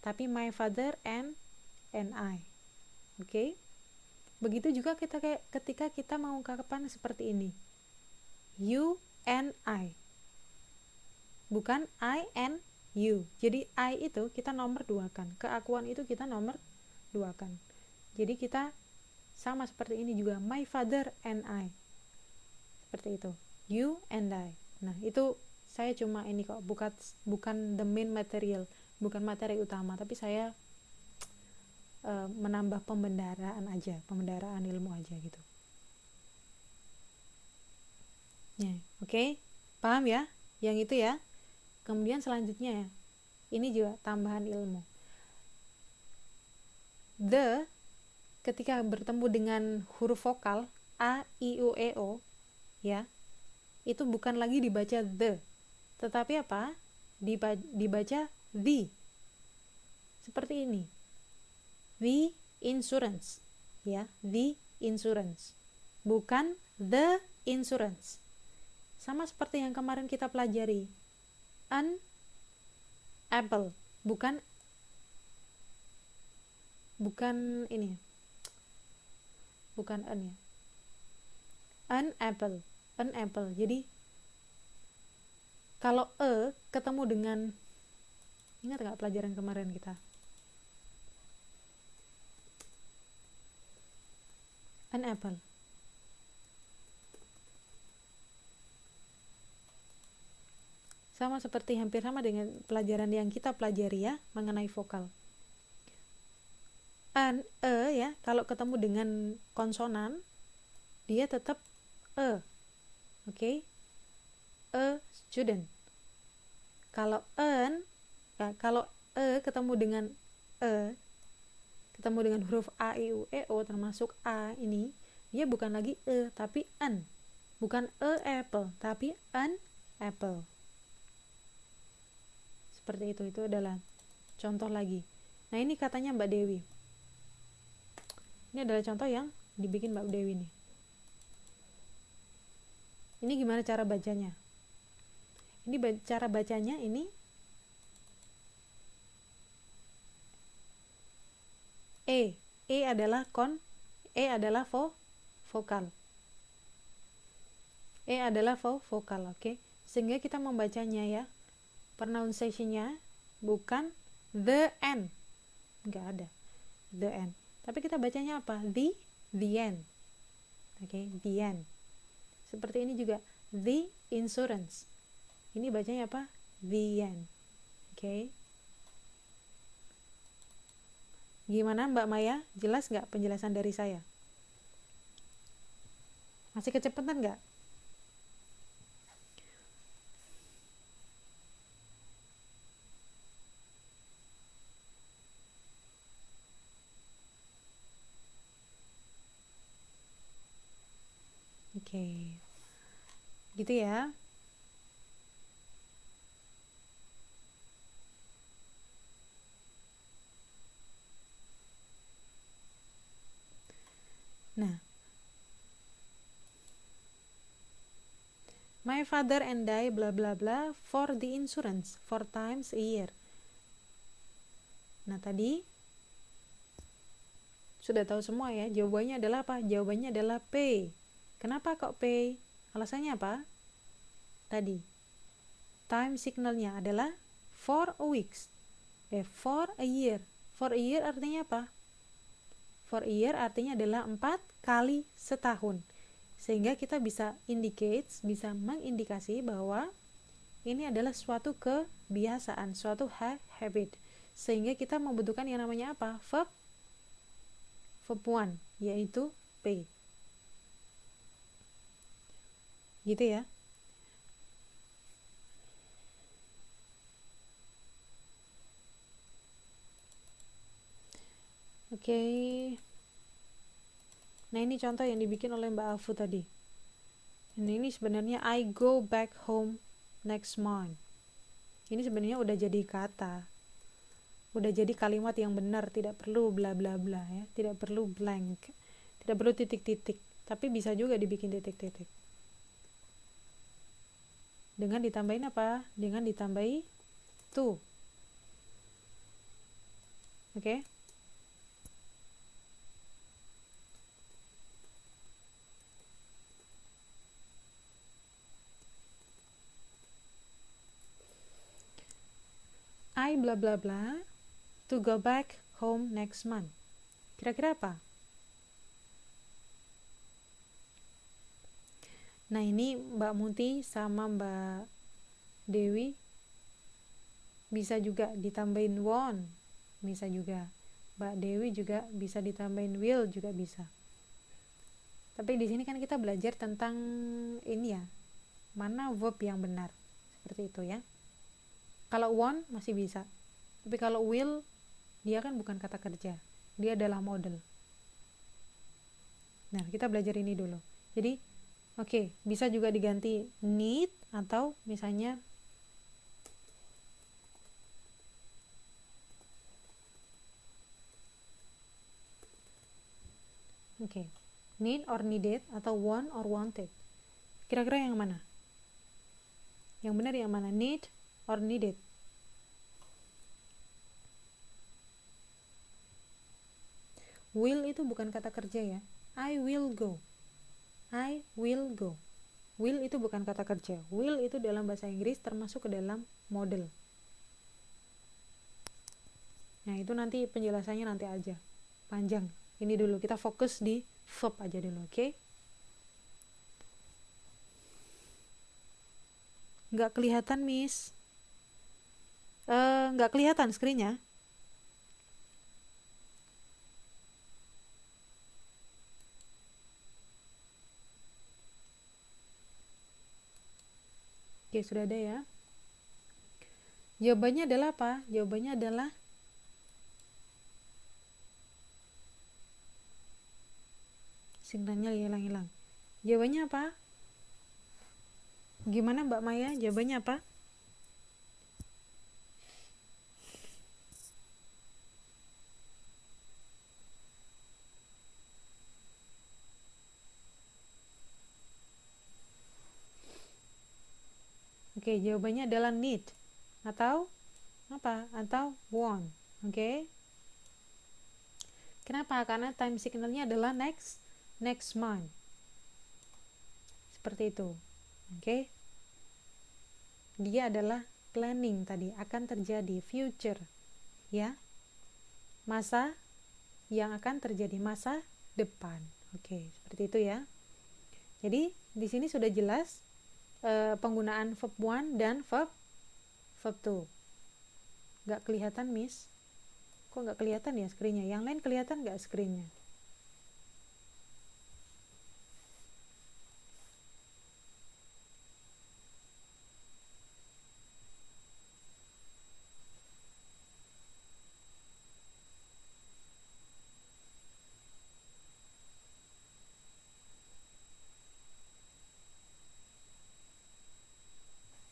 tapi my father and I. Oke? Begitu juga ketika kita mengungkapkan seperti ini. You and I. Bukan I and you. Jadi I itu kita nomor duakan. Keakuan itu kita nomor duakan. Jadi kita sama seperti ini juga. My father and I. Seperti itu. You and I. Nah, itu saya cuma ini kok. Bukan the main material. Bukan materi utama. Tapi saya menambah pembendaraan aja. Pembendaraan ilmu aja gitu. Ya, oke? Paham ya? Yang itu ya. Kemudian selanjutnya ya, ini juga tambahan ilmu. The ketika bertemu dengan huruf vokal A, I, U, E, O ya, itu bukan lagi dibaca the, tetapi apa? Dibaca the. Seperti ini. The insurance ya, the insurance. Bukan the insurance. Sama seperti yang kemarin kita pelajari. An apple, bukan ini, bukan an ya, an apple. Jadi kalau ketemu dengan, ingat gak pelajaran kemarin kita, an apple. Hampir sama dengan pelajaran yang kita pelajari ya, mengenai vokal. An, ya, kalau ketemu dengan konsonan, dia tetap Oke? A student. Kalau kalau ketemu dengan ketemu dengan huruf A, I, U, E, O, termasuk A ini, dia bukan lagi tapi an. Bukan apple, tapi an apple. Seperti itu adalah contoh lagi. Nah, ini katanya Mbak Dewi. Ini adalah contoh yang dibikin Mbak Dewi nih. Ini gimana cara bacanya? Ini cara bacanya ini E adalah vokal. E adalah vokal, oke? Sehingga kita membacanya ya, pronunciation-nya bukan the end. Enggak ada the end. Tapi kita bacanya apa? The end. Oke, the end. Seperti ini juga the insurance. Ini bacanya apa? The end. Oke. Gimana Mbak Maya? Jelas nggak penjelasan dari saya? Masih kecepatan nggak? Oke. Gitu ya. Nah, my father and I bla bla bla for the insurance 4 times a year. Nah, tadi sudah tahu semua ya, jawabannya adalah apa? Jawabannya adalah pay. Kenapa kok pay? Alasannya apa? Tadi time signalnya adalah for a week, for a year. For a year artinya apa? For a year artinya adalah 4 kali setahun. sehingga kita bisa mengindikasi bahwa ini adalah suatu kebiasaan, suatu habit, sehingga kita membutuhkan yang namanya apa? Verb 1, yaitu pay. Gitu ya. Oke. Nah, ini contoh yang dibikin oleh Mbak Afu tadi. Ini sebenarnya I go back home next month. Ini sebenarnya udah jadi kata. Udah jadi kalimat yang benar, tidak perlu bla bla bla ya, tidak perlu blank. Tidak perlu titik-titik, tapi bisa juga dibikin titik-titik. Dengan ditambahin apa? Dengan ditambahi to. Oke? I bla bla bla to go back home next month. Kira-kira apa? Nah, ini Mbak Muti sama Mbak Dewi bisa juga ditambahin want, bisa juga. Mbak Dewi juga bisa ditambahin will, juga bisa. Tapi di sini kan kita belajar tentang ini ya, mana verb yang benar. Seperti itu ya. Kalau want masih bisa. Tapi kalau will, dia kan bukan kata kerja. Dia adalah model. Nah, kita belajar ini dulu. Jadi, oke, bisa juga diganti need atau misalnya need or needed atau want or wanted. Kira-kira yang mana? Yang benar yang mana? Need or needed? Will itu bukan kata kerja ya. I will go. I will go. Will itu bukan kata kerja. Will itu dalam bahasa Inggris termasuk ke dalam model. Nah, itu nanti penjelasannya nanti aja. Panjang. Ini dulu kita fokus di verb aja dulu, oke? Nggak kelihatan, Miss. Nggak kelihatan screen-nya. Oke, sudah ada ya. Jawabannya adalah apa? Jawabannya adalah signalnya hilang-hilang. Jawabannya apa? Gimana Mbak Maya? Jawabannya apa? Oke, jawabannya adalah need atau apa? Atau want. Oke. Kenapa? Karena time signalnya adalah next month. Seperti itu. Oke. Dia adalah planning tadi, akan terjadi future. Ya. Masa yang akan terjadi, masa depan. Oke, seperti itu ya. Jadi, di sini sudah jelas penggunaan verb 1 dan verb 2. Nggak kelihatan, Miss? Kok nggak kelihatan ya screen-nya? Yang lain kelihatan nggak screen-nya?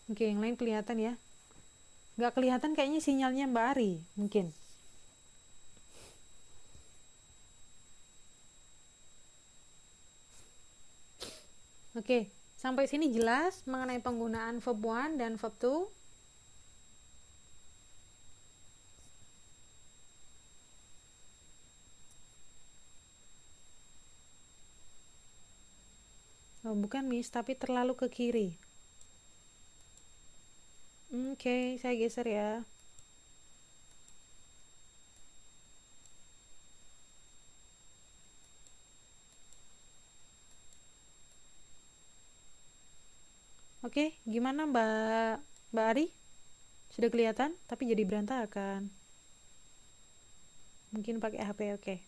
Oke, yang lain kelihatan ya? Nggak kelihatan kayaknya sinyalnya Mbak Ari, mungkin. Oke, sampai sini jelas mengenai penggunaan verb 1 dan verb 2? Oh, bukan, Miss, tapi terlalu ke kiri. Oke, saya geser ya. Oke, gimana Mbak Ari? Sudah kelihatan, tapi jadi berantakan. Mungkin pakai HP, oke.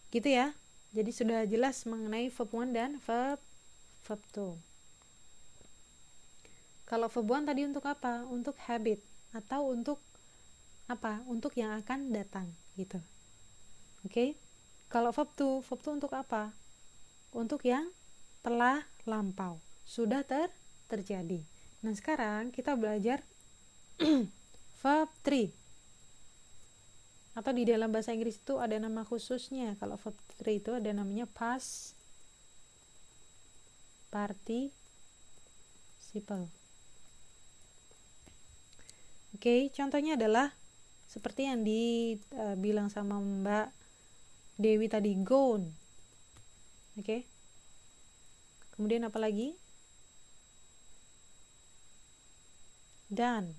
Gitu ya. Jadi sudah jelas mengenai verb 1 dan verb 2. Kalau verb 1 tadi untuk apa? Untuk habit atau untuk apa? Untuk yang akan datang gitu. Oke. Kalau verb 2 untuk apa? Untuk yang telah lampau, sudah terjadi. Nah, sekarang kita belajar verb 3. Atau di dalam bahasa Inggris itu ada nama khususnya. Kalau verb 3 itu ada namanya past participle. Oke, contohnya adalah seperti yang dibilang sama Mbak Dewi tadi, gone. Oke. Kemudian apa lagi? Done.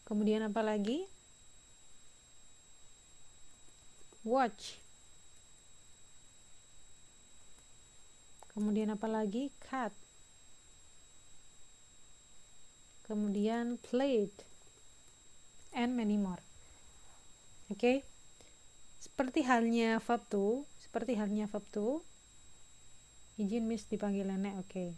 Kemudian apa lagi? Watch. Kemudian apa lagi? Cut. Kemudian played. And many more. Oke. Seperti halnya verb 2, izin Miss dipanggil nenek, oke.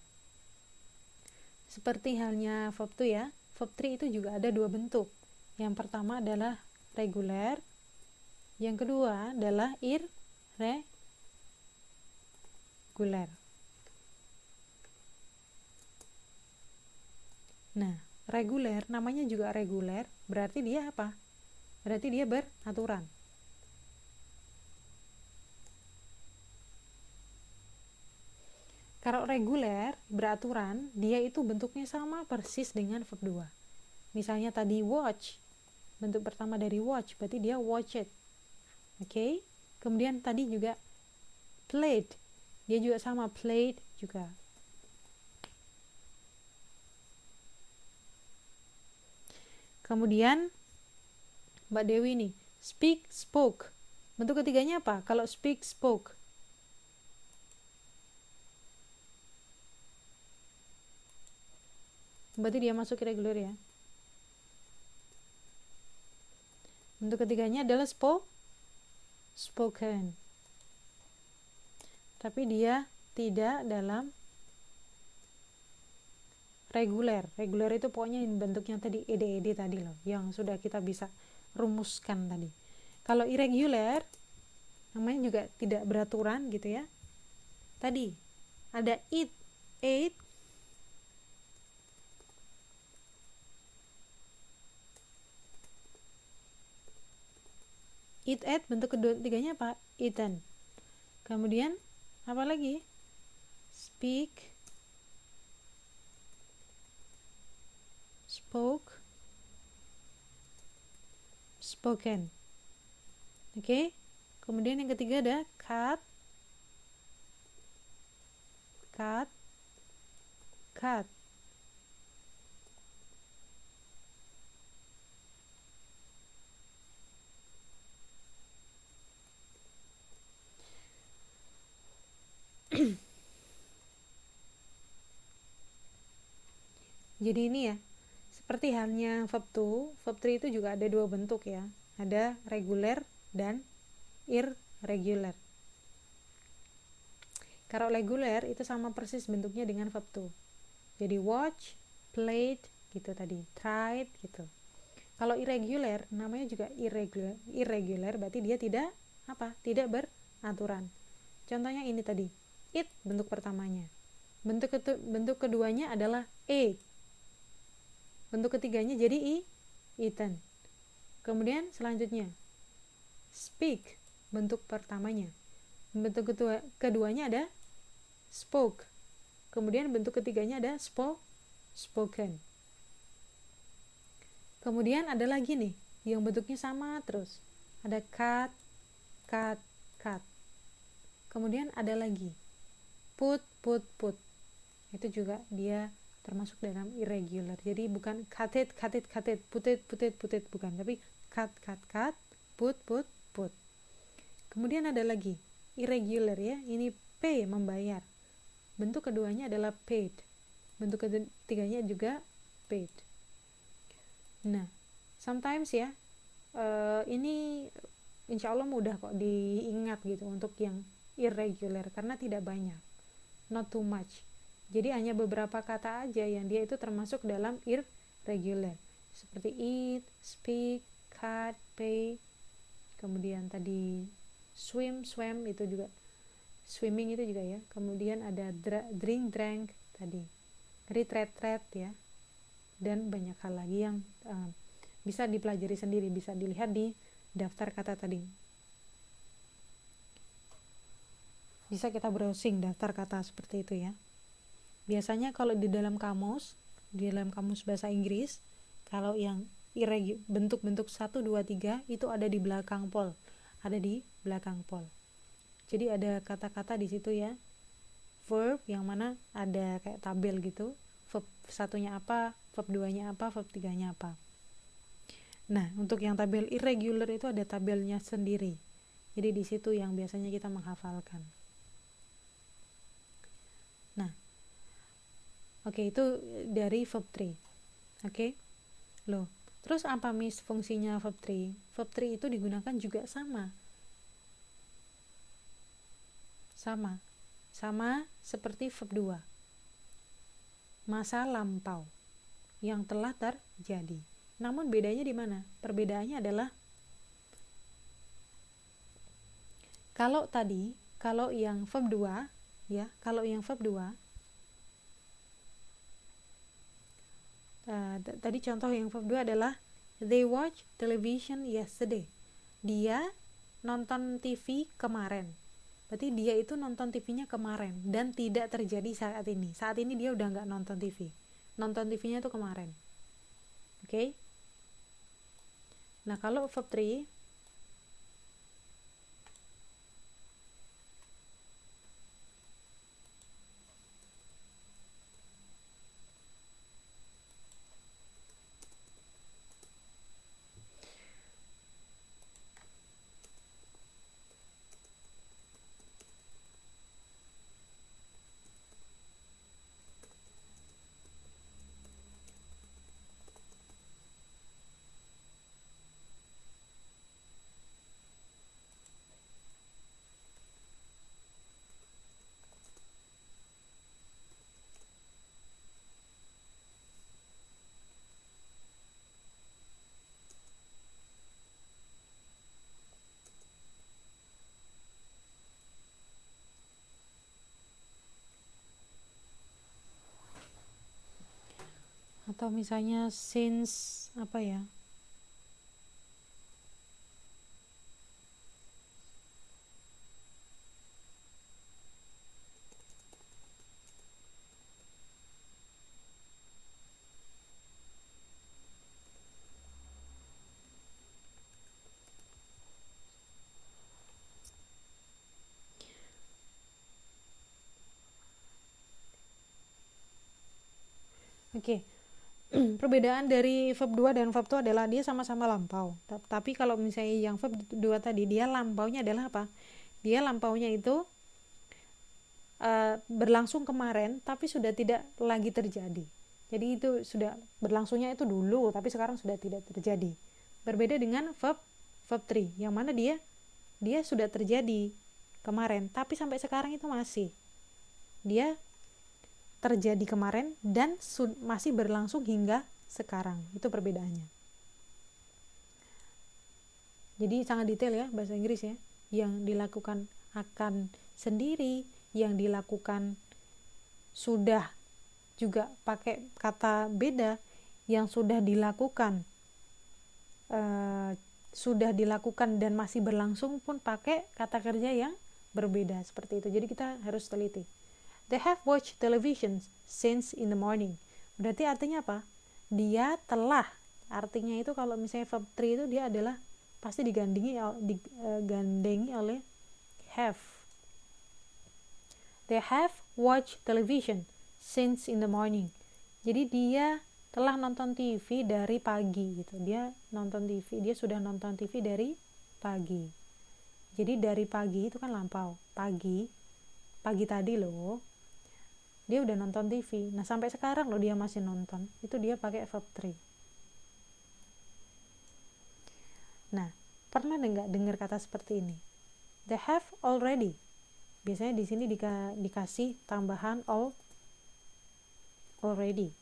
Seperti halnya verb 2 ya, verb 3 itu juga ada dua bentuk. Yang pertama adalah reguler, yang kedua adalah irregular. Nah, reguler namanya juga reguler, berarti dia apa? Berarti dia beraturan. Kalau reguler, beraturan, dia itu bentuknya sama persis dengan verb 2. Misalnya tadi watch, bentuk pertama dari watch, berarti dia watch it. Oke? Kemudian tadi juga played, dia juga sama, played juga. Kemudian Mbak Dewi nih, speak, spoke. Bentuk ketiganya apa? Kalau speak, spoke. Berarti dia masuk irregular ya. Bentuk ketiganya adalah spoken. Tapi dia tidak dalam reguler. Reguler itu pokoknya bentuknya tadi ed tadi loh, yang sudah kita bisa rumuskan tadi. Kalau irregular namanya juga tidak beraturan gitu ya. Tadi ada eat, ate, ate, bentuk ketiganya apa? Eaten. Kemudian apa lagi? Speak, spoke, spoken. Oke. Kemudian yang ketiga ada cut, cut. Jadi ini ya, seperti halnya verb 2, verb 3 itu juga ada dua bentuk ya. Ada reguler dan irregular. Kalau reguler itu sama persis bentuknya dengan verb 2. Jadi watch, played gitu tadi, tried gitu. Kalau irregular namanya juga irregular berarti dia tidak apa? Tidak beraturan. Contohnya ini tadi, eat bentuk pertamanya. Bentuk keduanya adalah ate. Bentuk ketiganya jadi eaten. Kemudian selanjutnya speak, bentuk pertamanya. Bentuk keduanya ada spoke. Kemudian bentuk ketiganya ada spoken. Kemudian ada lagi nih yang bentuknya sama terus. Ada cut. Kemudian ada lagi put. Itu juga dia termasuk dalam irregular. Jadi bukan cut it, put it, bukan, tapi cut, put. Kemudian ada lagi irregular ya, ini pay, membayar. Bentuk keduanya adalah paid. Bentuk ketiganya juga paid. Nah, sometimes ya, ini insya Allah mudah kok diingat gitu untuk yang irregular karena tidak banyak, not too much. Jadi hanya beberapa kata aja yang dia itu termasuk dalam irregular, seperti eat, speak, cut, pay. Kemudian tadi swim itu juga, swimming itu juga ya. Kemudian ada drink, drank tadi, read ya, dan banyak hal lagi yang bisa dipelajari sendiri, bisa dilihat di daftar kata tadi. Bisa kita browsing daftar kata seperti itu ya. Biasanya kalau di dalam kamus bahasa Inggris, kalau yang bentuk-bentuk 1, 2, 3 itu ada di belakang pol. Jadi ada kata-kata di situ ya. Verb yang mana ada kayak tabel gitu. Verb satunya apa, verb 2-nya apa, verb 3-nya apa. Nah, untuk yang tabel irregular itu ada tabelnya sendiri. Jadi di situ yang biasanya kita menghafalkan. Nah, oke, itu dari verb 3. Oke. Loh, terus apa Miss fungsinya verb 3? Verb 3 itu digunakan juga sama seperti verb 2. Masa lampau yang telah terjadi. Namun bedanya di mana? Perbedaannya adalah kalau yang verb 2 ya, tadi contoh yang verb 2 adalah they watch television yesterday. Dia nonton TV kemarin. Berarti dia itu nonton TV-nya kemarin dan tidak terjadi saat ini. Saat ini dia udah nggak nonton TV. Nonton TV-nya itu kemarin. Oke? Nah, kalau verb 3 atau misalnya since apa ya? Oke. Perbedaan dari verb 2 dan verb 2 adalah dia sama-sama lampau. Tapi kalau misalnya yang verb 2 tadi, dia lampaunya adalah apa? Dia lampaunya itu berlangsung kemarin tapi sudah tidak lagi terjadi. Jadi itu sudah berlangsungnya itu dulu tapi sekarang sudah tidak terjadi. Berbeda dengan verb 3 yang mana dia sudah terjadi kemarin tapi sampai sekarang itu masih. Dia terjadi kemarin dan masih berlangsung hingga sekarang. Itu perbedaannya. Jadi sangat detail ya bahasa Inggris ya. Yang dilakukan akan sendiri, yang dilakukan sudah juga pakai kata beda, yang sudah dilakukan dan masih berlangsung pun pakai kata kerja yang berbeda seperti itu. Jadi kita harus teliti. They have watched television since in the morning. Berarti artinya apa? Dia telah. Artinya itu kalau misalnya verb 3 itu dia adalah pasti digandengi oleh have. They have watched television since in the morning. Jadi dia telah nonton TV dari pagi gitu. Dia sudah nonton TV dari pagi. Jadi dari pagi itu kan lampau. Pagi tadi loh. dia udah nonton TV. Nah, sampai sekarang loh dia masih nonton. Itu dia pakai verb 3. Nah, pernah nggak dengar kata seperti ini? They have already. Biasanya di sini dikasih tambahan already.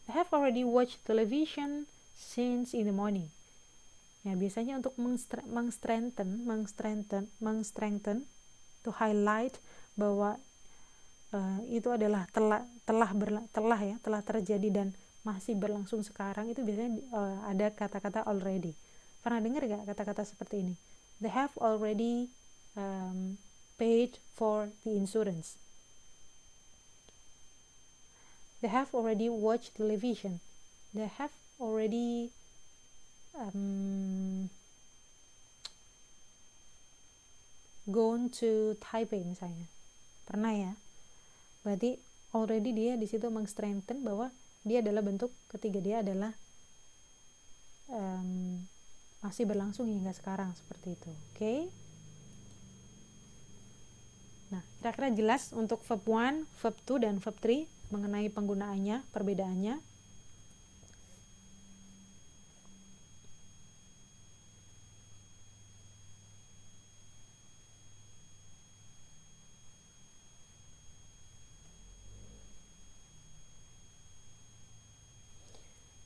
They have already watched television since in the morning. Ya, biasanya untuk mengstrengthen, to highlight bahwa itu adalah telah terjadi dan masih berlangsung sekarang, itu biasanya ada kata-kata already. Pernah dengar gak kata-kata seperti ini? They have already paid for the insurance. They have already watched television. They have already gone to Taipei misalnya. Pernah ya? Berarti already dia di situ mengstrengthen bahwa dia adalah bentuk ketiga, dia adalah masih berlangsung hingga sekarang, seperti itu. Oke? Nah, kira-kira jelas untuk verb 1, verb 2, dan verb 3 mengenai penggunaannya, perbedaannya.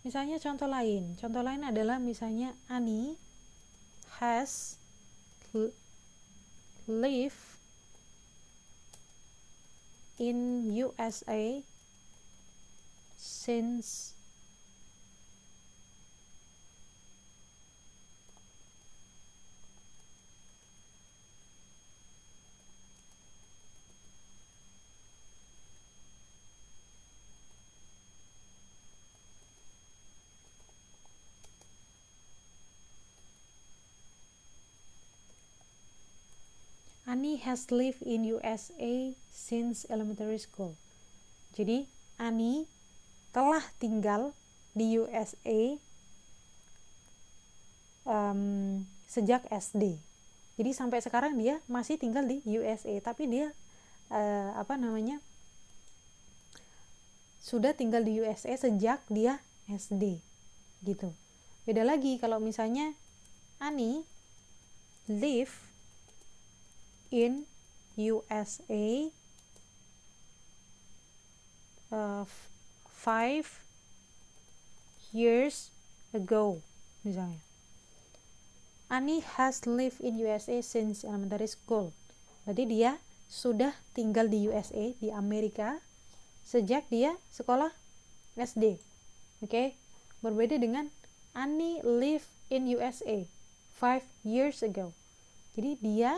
Misalnya contoh lain adalah misalnya Annie has lived in USA since Annie has lived in USA since elementary school. Jadi Annie telah tinggal di USA sejak SD. Jadi sampai sekarang dia masih tinggal di USA, tapi dia sudah tinggal di USA sejak dia SD gitu. Beda lagi kalau misalnya Annie live in USA 5 years ago misalnya. Annie has lived in USA since elementary school. Berarti dia sudah tinggal di USA, di Amerika, sejak dia sekolah SD. Oke? Berbeda dengan Annie live in USA 5 years ago. Jadi dia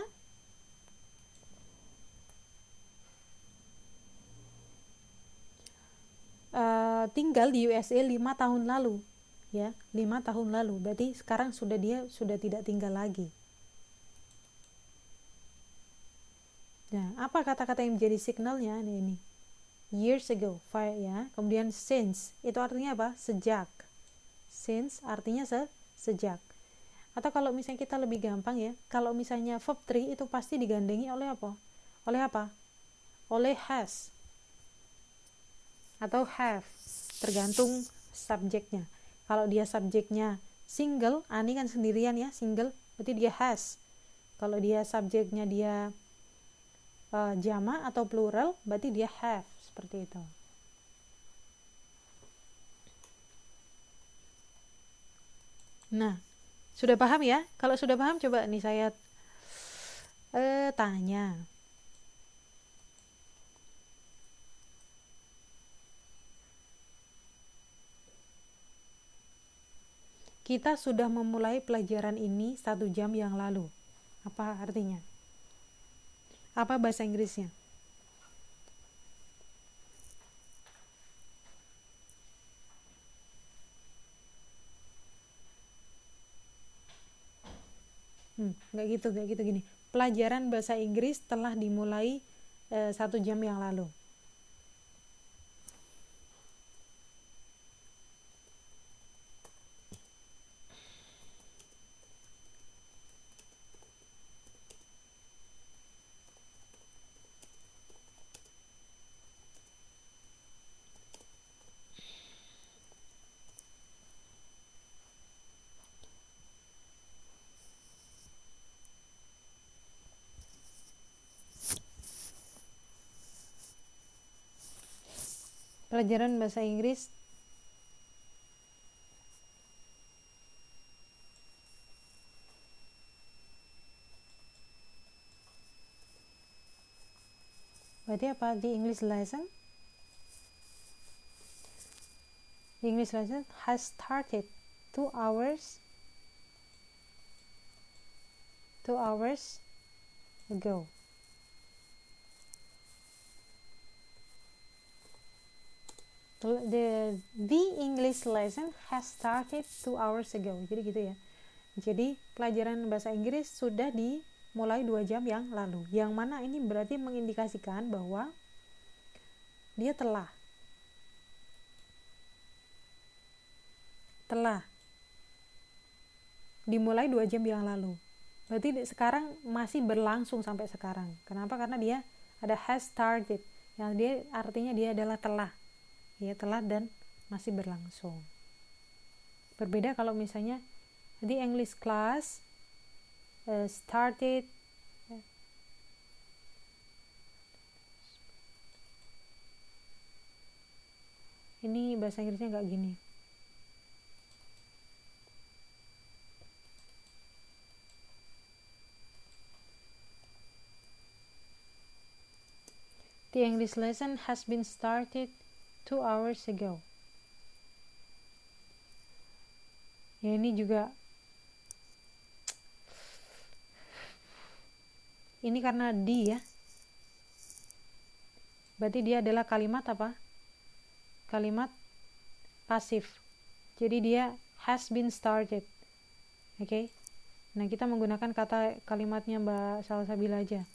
tinggal di USA 5 tahun lalu, ya, 5 tahun lalu. Berarti sekarang dia sudah tidak tinggal lagi. Nah, apa kata-kata yang menjadi signalnya ini? Years ago, ya. Kemudian since, itu artinya apa? Sejak. Since artinya sejak. Atau kalau misalnya kita lebih gampang ya, kalau misalnya verb 3 itu pasti digandengi oleh apa? Oleh has atau have, tergantung subjeknya. Kalau dia subjeknya single, Ani kan sendirian ya, single, berarti dia has. Kalau dia subjeknya dia jama atau plural, berarti dia have, seperti itu. Nah, sudah paham ya? Kalau sudah paham, coba nih saya tanya. Kita sudah memulai pelajaran ini 1 jam yang lalu. Apa artinya? Apa bahasa Inggrisnya? Nggak gitu gini. Pelajaran bahasa Inggris telah dimulai 1 jam yang lalu. pelajaran bahasa Inggris berarti apa? The English lesson has started 2 hours ago. The English lesson has started 2 hours ago. Jadi gitu ya. Jadi pelajaran bahasa Inggris sudah dimulai 2 jam yang lalu. Yang mana ini berarti mengindikasikan bahwa dia telah dimulai 2 jam yang lalu. Berarti sekarang masih berlangsung sampai sekarang. Kenapa? Karena dia ada has started. Yang dia artinya dia adalah telah. Ya, telah dan masih berlangsung. Berbeda kalau misalnya the English class started ini bahasa Inggrisnya nggak gini. The English lesson has been started 2 hours ago. Ya, ini juga ini karena di ya. Berarti dia adalah kalimat apa? Kalimat pasif. Jadi dia has been started. Oke. Nah, kita menggunakan kalimatnya Mbak Salsabila aja.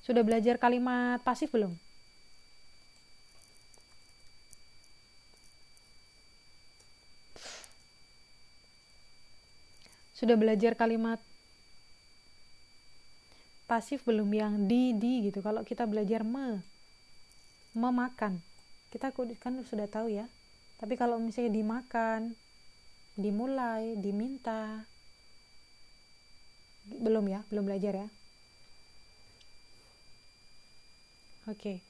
Sudah belajar kalimat pasif belum? Sudah belajar kalimat pasif belum yang di gitu. Kalau kita belajar memakan, kita kan sudah tahu ya. Tapi kalau misalnya dimakan, dimulai, diminta, belum ya, belum belajar ya. Oke.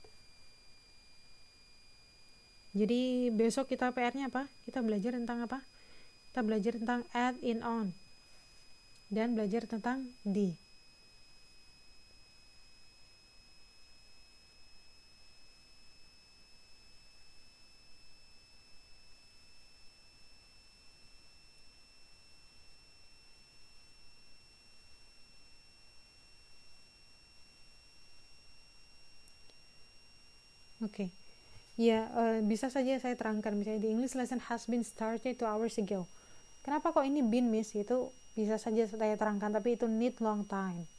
Jadi besok kita PR-nya apa? Kita belajar tentang apa? Kita belajar tentang add, in, on. Dan belajar tentang di. Oke. Ya, bisa saja saya terangkan misalnya the English lesson has been started 2 hours ago. Kenapa kok ini been miss? Itu bisa saja saya terangkan, tapi itu need long time.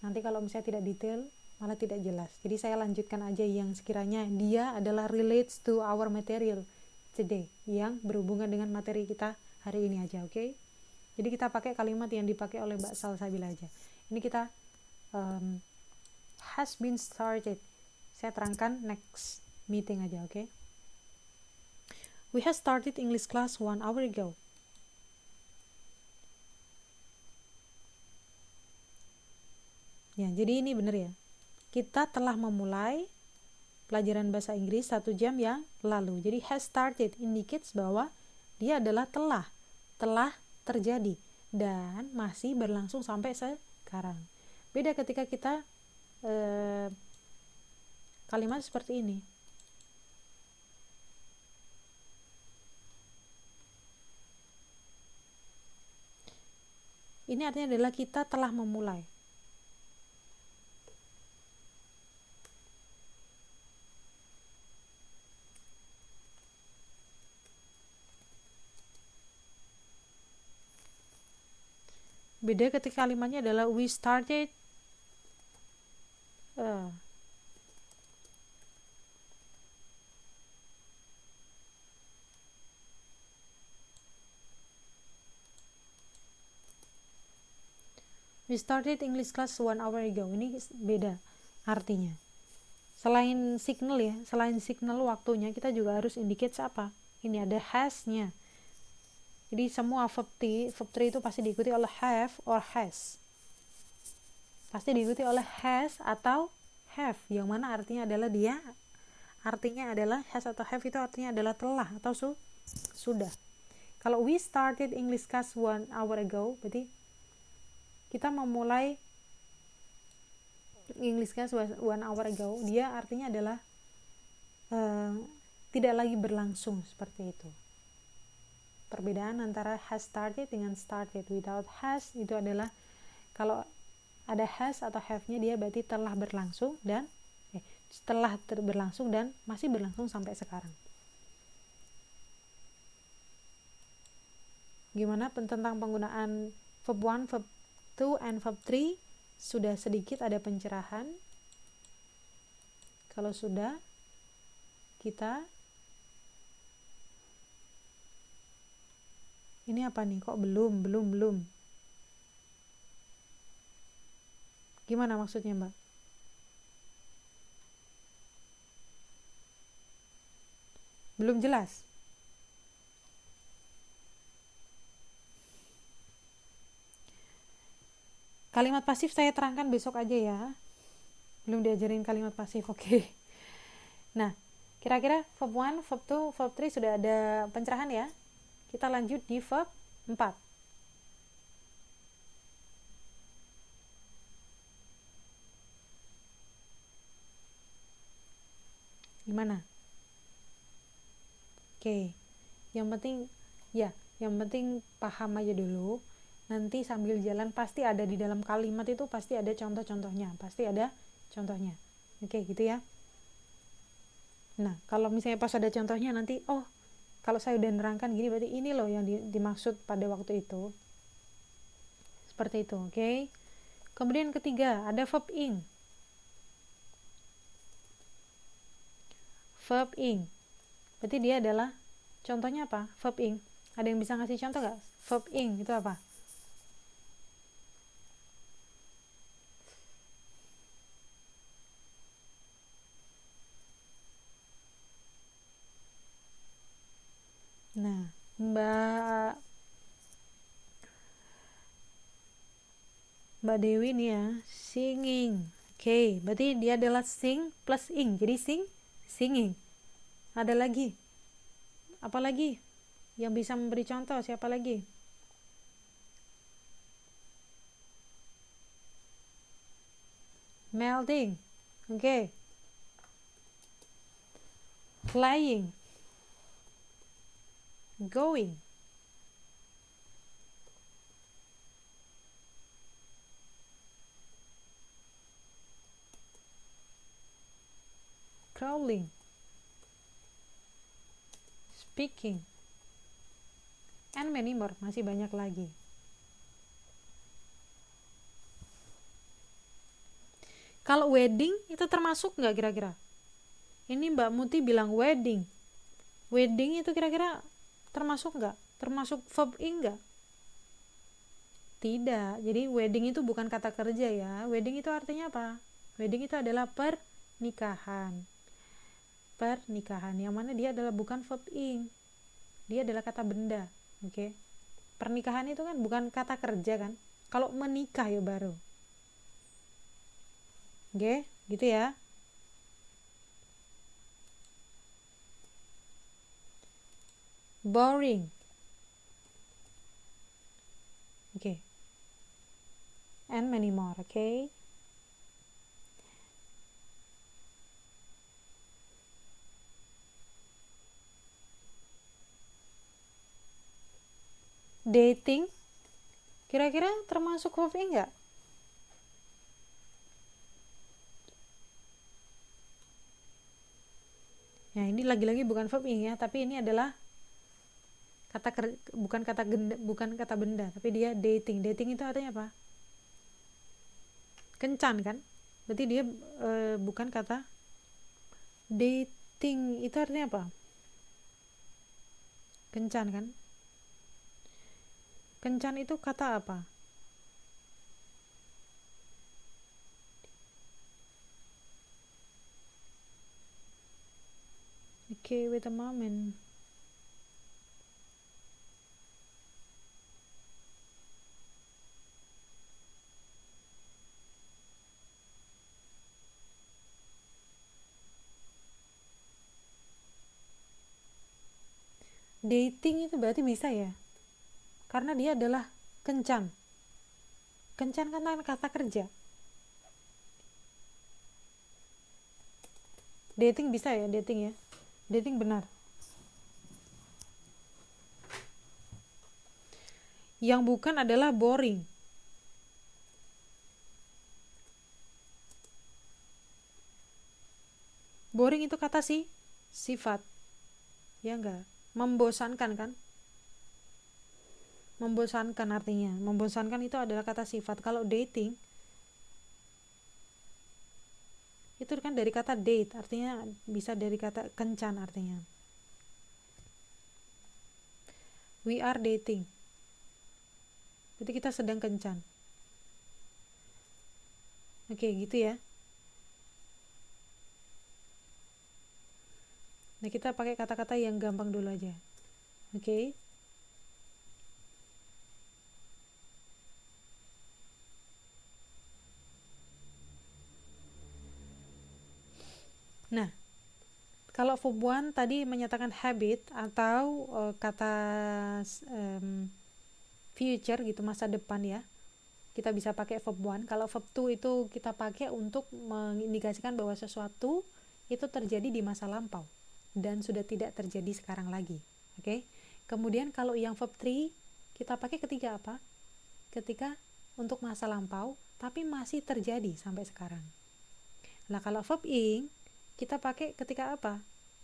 Nanti kalau misalnya tidak detail, malah tidak jelas. Jadi saya lanjutkan aja yang sekiranya dia adalah relates to our material today, yang berhubungan dengan materi kita hari ini aja, oke? Jadi kita pakai kalimat yang dipakai oleh Mbak Salsabila aja. Ini kita has been started. Saya terangkan next meeting aja, oke? We have started English class 1 hour ago. Ya, jadi ini benar ya. Kita telah memulai pelajaran bahasa Inggris 1 jam yang lalu. Jadi has started indicates bahwa dia adalah telah terjadi dan masih berlangsung sampai sekarang. Beda ketika kita kalimat seperti ini. Ini artinya adalah kita telah memulai. Beda ketika kalimatnya adalah we started we started English class 1 hour ago. Ini beda artinya. Selain signal waktunya, kita juga harus indicate apa? Ini ada has-nya. Jadi semua verb 3 itu pasti diikuti oleh have or has. pasti diikuti oleh has atau have, yang mana artinya adalah has atau have itu artinya adalah telah atau sudah. Kalau we started English class 1 hour ago, berarti kita memulai English class 1 hour ago, dia artinya adalah tidak lagi berlangsung, seperti itu. Perbedaan antara has started dengan started. Without has itu adalah, kalau ada has atau have-nya, dia berarti telah berlangsung dan masih berlangsung sampai sekarang. Gimana tentang penggunaan verb 1, verb 2, and verb 3? Sudah sedikit ada pencerahan. Kalau sudah, kita ini apa nih? Kok belum? Gimana maksudnya, Mbak? Belum jelas? Kalimat pasif saya terangkan besok aja ya. Belum diajarin kalimat pasif, oke. Nah, kira-kira verb 1, verb 2, verb 3 sudah ada pencerahan ya. Kita lanjut di verb 4. Gimana? Oke. Yang penting paham aja dulu. Nanti sambil jalan pasti ada di dalam kalimat itu, pasti ada contoh-contohnya. Oke, gitu ya. Nah, kalau misalnya pas ada contohnya nanti, kalau saya udah nerangkan gini, berarti ini loh yang dimaksud pada waktu itu. Seperti itu, oke. Kemudian ketiga, ada verb ing. Verb ing. Berarti dia adalah, contohnya apa? Verb ing. Ada yang bisa ngasih contoh nggak? Verb ing itu apa? Nah, Mbak Dewi nih ya, singing. Oke, berarti dia adalah sing plus ing. Jadi singing. Ada lagi? Apa lagi? Yang bisa memberi contoh, siapa lagi? Melting. Oke. Flying. Going. Crawling. Speaking. And many more, masih banyak lagi. Kalau wedding itu termasuk nggak kira-kira? Ini Mbak Muti bilang wedding. Wedding itu kira-kira termasuk nggak? Termasuk verb ing nggak? Tidak. Jadi wedding itu bukan kata kerja ya. Wedding itu artinya apa? Wedding itu adalah pernikahan. Yang mana dia adalah bukan verb ing. Dia adalah kata benda. Oke. Pernikahan itu kan bukan kata kerja kan? Kalau menikah ya baru. Oke, gitu ya. Boring. Oke. And many more, okay? Dating kira-kira termasuk verb ing nggak? Ya, ini lagi-lagi bukan verb ing ya, tapi ini adalah bukan kata benda, tapi dia dating. Dating itu artinya apa? Kencan kan? Berarti dia bukan kata dating. Itu artinya apa? Kencan kan? Kencan itu kata apa? Okay, wait a moment. dating itu berarti bisa ya, karena dia adalah kencan. Kencan kan kata kerja. Dating bisa ya, dating ya. Dating benar. Yang bukan adalah boring. Boring itu kata sifat. Ya enggak? Membosankan kan? Membosankan artinya. Membosankan itu adalah kata sifat. Kalau dating itu kan dari kata date, artinya bisa dari kata kencan artinya. We are dating. Jadi kita sedang kencan. Oke, gitu ya. Nah, kita pakai kata-kata yang gampang dulu aja. Oke. Nah, kalau verb one tadi menyatakan habit atau kata future gitu, masa depan ya. Kita bisa pakai verb one. Kalau verb two itu kita pakai untuk mengindikasikan bahwa sesuatu itu terjadi di masa lampau dan sudah tidak terjadi sekarang lagi. Oke. Kemudian kalau yang verb three kita pakai ketika apa? Ketika untuk masa lampau tapi masih terjadi sampai sekarang. Nah, kalau verb ing kita pakai ketika apa?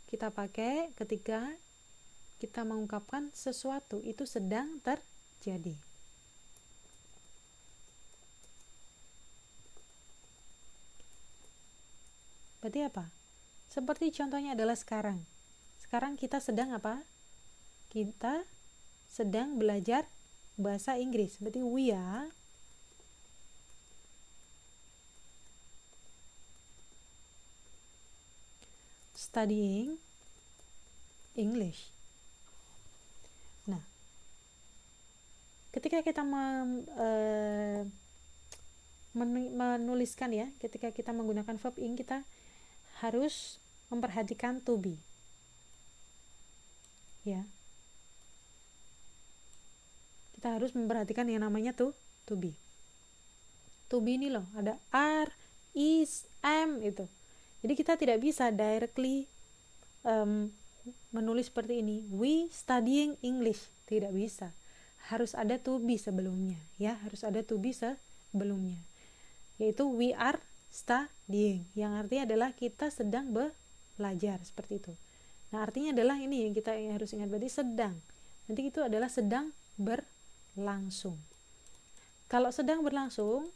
Kita pakai ketika kita mengungkapkan sesuatu itu sedang terjadi. Berarti apa? Seperti contohnya adalah sekarang. Sekarang kita sedang apa? Kita sedang belajar bahasa Inggris. Berarti we are studying English. Nah, ketika kita menuliskan ya, ketika kita menggunakan verb ing, kita harus memperhatikan to be. Ya. Kita harus memperhatikan yang namanya to be. To be ini loh, ada are, is, am itu. Jadi kita tidak bisa directly menulis seperti ini. We studying English, tidak bisa. Harus ada to be sebelumnya, ya, harus ada to be sebelumnya. Yaitu we are studying, yang artinya adalah kita sedang belajar, seperti itu. Nah, artinya adalah ini yang kita harus ingat, berarti sedang. Nanti itu adalah sedang berlangsung. Kalau sedang berlangsung,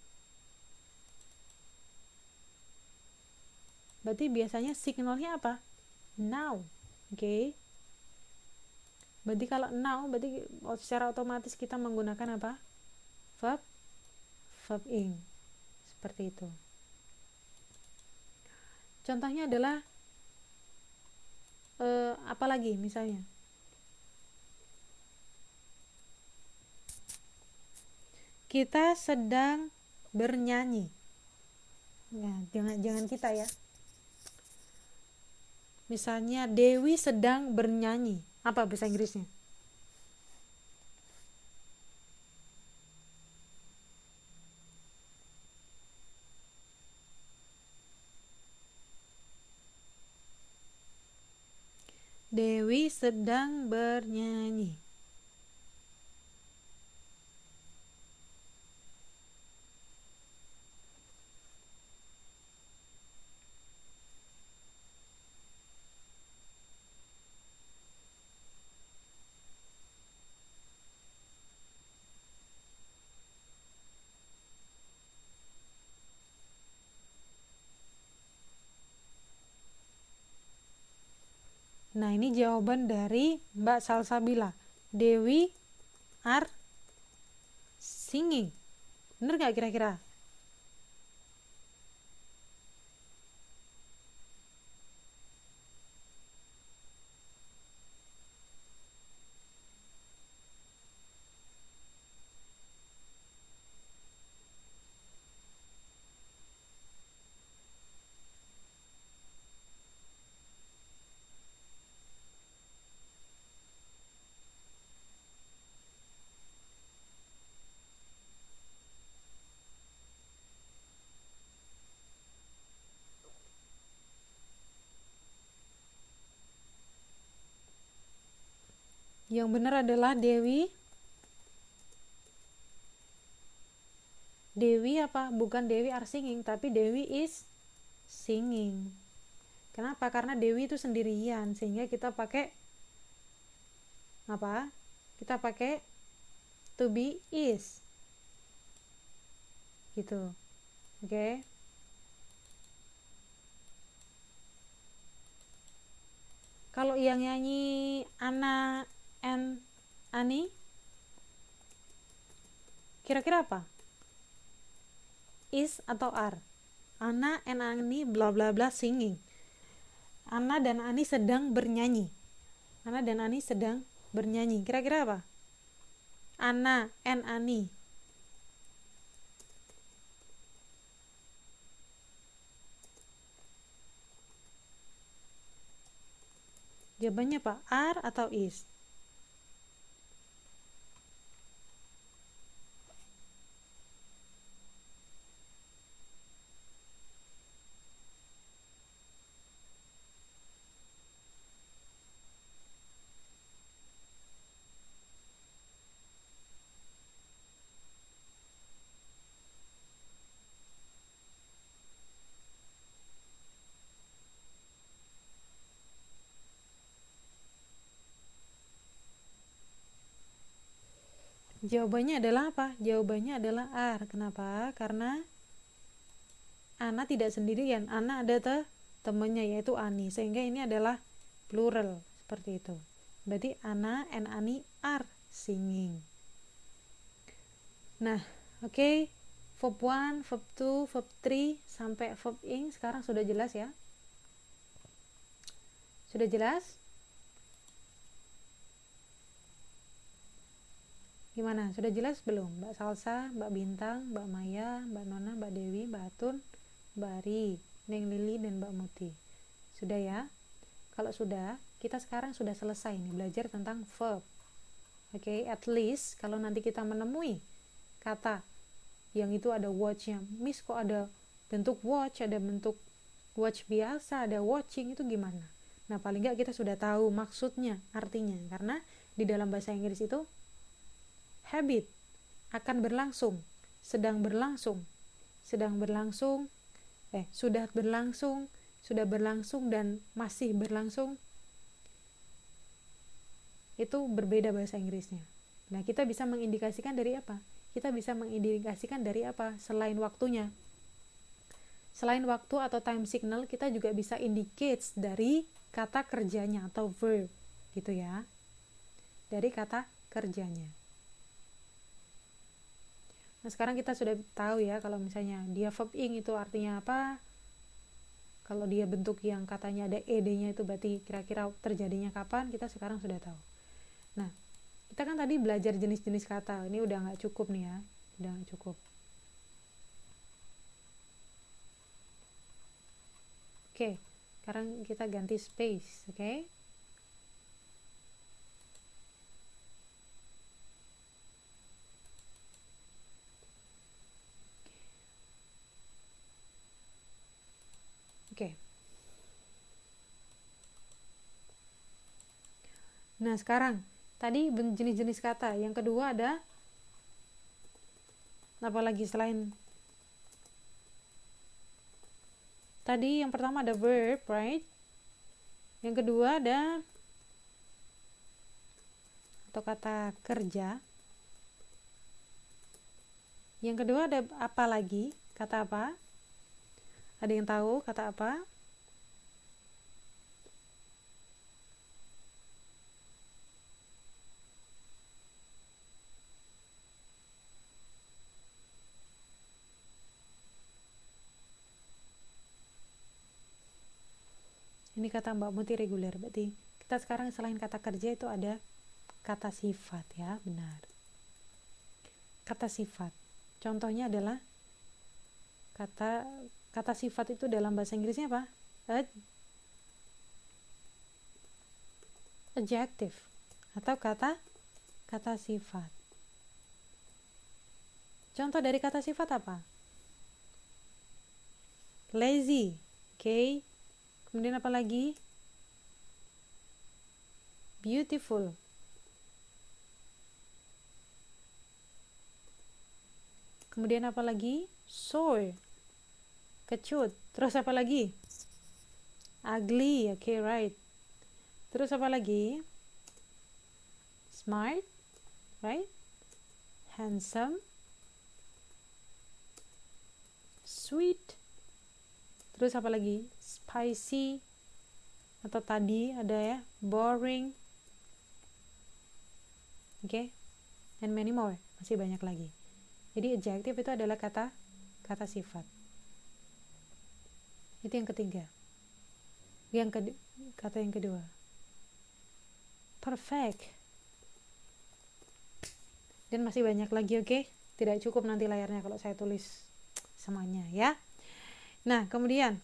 berarti biasanya signalnya apa? Now. Oke. Berarti kalau now, berarti secara otomatis kita menggunakan apa? Verb ing. Seperti itu. Contohnya adalah apa lagi misalnya? Kita sedang bernyanyi. Nah, jangan kita ya. Misalnya Dewi sedang bernyanyi. Apa bahasa Inggrisnya? Dewi sedang bernyanyi. Nah, ini jawaban dari Mbak Salsabila. Dewi are singing. Bener gak kira-kira? Yang benar adalah Dewi. Dewi apa? Bukan Dewi are singing, tapi Dewi is singing. Kenapa? Karena Dewi itu sendirian, sehingga kita pakai apa? Kita pakai to be is. Gitu. Oke. Kalau yang nyanyi Anna and Ani, kira-kira apa? Is atau are? Anna and Ani bla bla bla singing. Anna dan Ani sedang bernyanyi. Anna dan Ani sedang bernyanyi. Kira-kira apa? Anna and Ani. Jawabannya apa? Are atau is? Jawabannya adalah apa? Jawabannya adalah are. Kenapa? Karena Ana tidak sendirian. Ana ada temannya yaitu Ani. Sehingga ini adalah plural seperti itu. Berarti Ana and Ani are singing. Nah, oke. Verb 1, verb 2, verb 3 sampai verb ing sekarang sudah jelas ya? Sudah jelas? Gimana? Sudah jelas belum? Mbak Salsa, Mbak Bintang, Mbak Maya, Mbak Nona, Mbak Dewi, Mbak Atun, Mbak Ari, Neng Lili, dan Mbak Muti. Sudah ya? Kalau sudah, kita sekarang sudah selesai nih belajar tentang verb. Oke, at least kalau nanti kita menemui kata yang itu ada watch-nya, Miss kok ada bentuk watch, ada bentuk watch biasa, ada watching, itu gimana? Nah, paling nggak kita sudah tahu maksudnya, artinya. Karena di dalam bahasa Inggris itu habit akan berlangsung, sedang berlangsung, sudah berlangsung, sudah berlangsung, dan masih berlangsung. Itu berbeda bahasa Inggrisnya. Nah, kita bisa mengindikasikan dari apa? Selain waktunya. Selain waktu atau time signal, kita juga bisa indicate dari kata kerjanya atau verb, gitu ya. Dari kata kerjanya. Nah, sekarang kita sudah tahu ya kalau misalnya dia verb ing itu artinya apa. Kalau dia bentuk yang katanya ada ed-nya itu berarti kira-kira terjadinya kapan, kita sekarang sudah tahu. Nah, kita kan tadi belajar jenis-jenis kata. Ini udah nggak cukup nih ya. Udah nggak cukup. Oke, sekarang kita ganti space, oke? Oke. Nah, sekarang tadi jenis-jenis kata. Yang kedua ada apa lagi selain tadi? Yang pertama ada verb, right? Yang kedua ada atau kata kerja. Yang kedua ada apa lagi? Kata apa? Ada yang tahu kata apa? Ini kata Mbak Muti reguler. Berarti kita sekarang selain kata kerja itu ada kata sifat ya, benar. Kata sifat. Contohnya adalah kata sifat itu dalam bahasa Inggrisnya apa? Adjective atau kata sifat. Contoh dari kata sifat apa? Lazy, oke. Kemudian apa lagi? Beautiful, Kemudian apa lagi? Sour, kecut. Terus apa lagi? Ugly, okay, right. Terus apa lagi? Smart, right? Handsome, sweet. Terus apa lagi? Spicy, atau tadi ada ya, boring. Okay, and many more. Masih banyak lagi. Jadi adjective itu adalah kata sifat. Itu yang ketiga. Kata yang kedua. Perfect. Dan masih banyak lagi, oke? Tidak cukup nanti layarnya kalau saya tulis semuanya ya. Nah, kemudian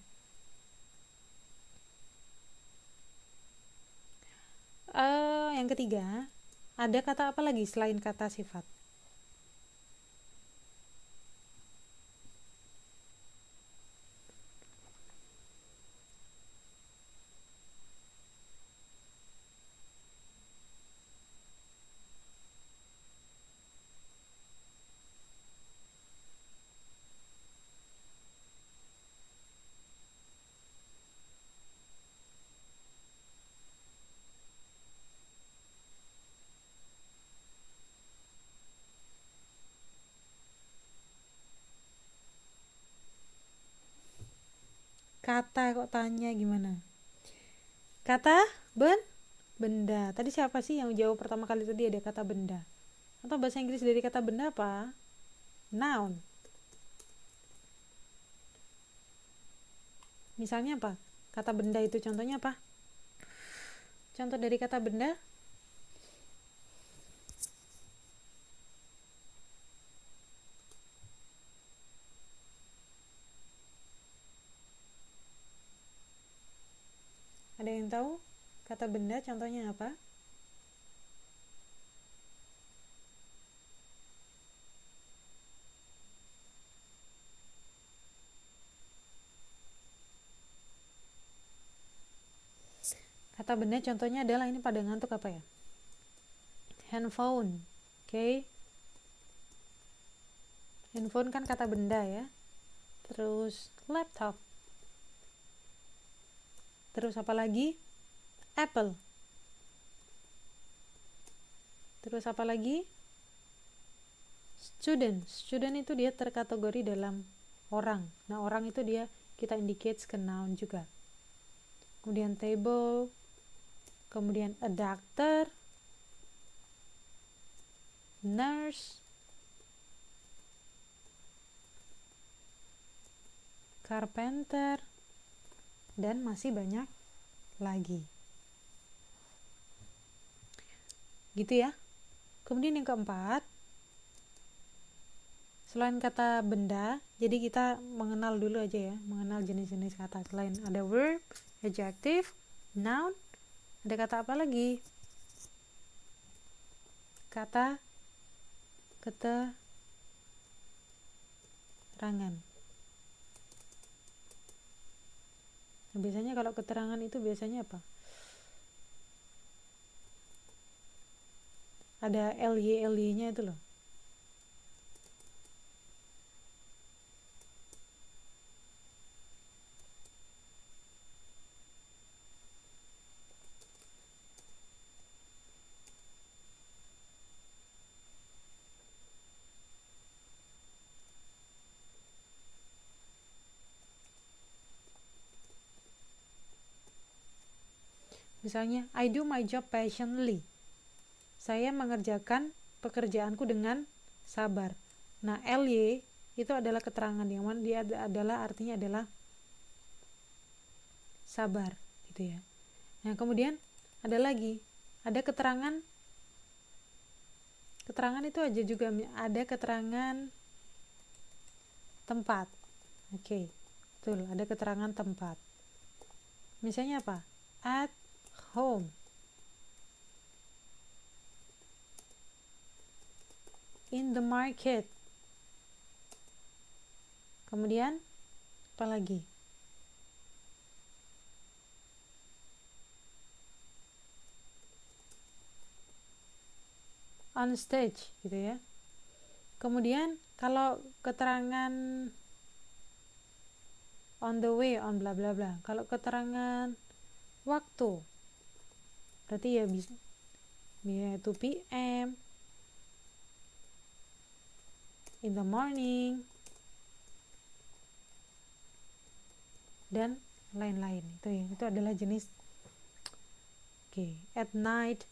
yang ketiga, ada kata apa lagi selain kata sifat? Kata kok tanya gimana? Kata benda. Tadi siapa sih yang jawab pertama kali tadi ada kata benda? Atau bahasa Inggris dari kata benda apa? Noun. Misalnya apa? Kata benda itu contohnya apa? Contoh dari kata benda? Ada yang tahu? Kata benda contohnya apa? Kata benda contohnya adalah, ini pada ngantuk apa ya? Handphone. Oke. Handphone kan kata benda ya. Terus laptop. Terus apa lagi? Apple. Terus apa lagi? Student. Student itu dia terkategori dalam orang. Nah, orang itu dia kita indicates ke noun juga. Kemudian table. Kemudian a doctor, nurse, carpenter, dan masih banyak lagi. Gitu ya. Kemudian yang keempat, selain kata benda, jadi kita mengenal dulu aja ya, mengenal jenis-jenis kata. Selain ada verb, adjective, noun, ada kata apa lagi? Kata keterangan. Nah, biasanya kalau keterangan itu biasanya apa? Ada ly-nya itu loh. Misalnya, I do my job passionately. Saya mengerjakan pekerjaanku dengan sabar. Nah, ly itu adalah keterangan yang mana dia adalah artinya adalah sabar, gitu ya. Nah, kemudian ada lagi, ada keterangan. Keterangan itu aja juga ada keterangan tempat. Oke. Betul, ada keterangan tempat. Misalnya apa? At home. In the market. Kemudian apa lagi? On stage, gitu ya. Kemudian Kalau keterangan on the way, on bla bla bla. Kalau keterangan waktu, berarti ya bisa 2 p.m. in the morning dan lain-lain. Itu adalah jenis at night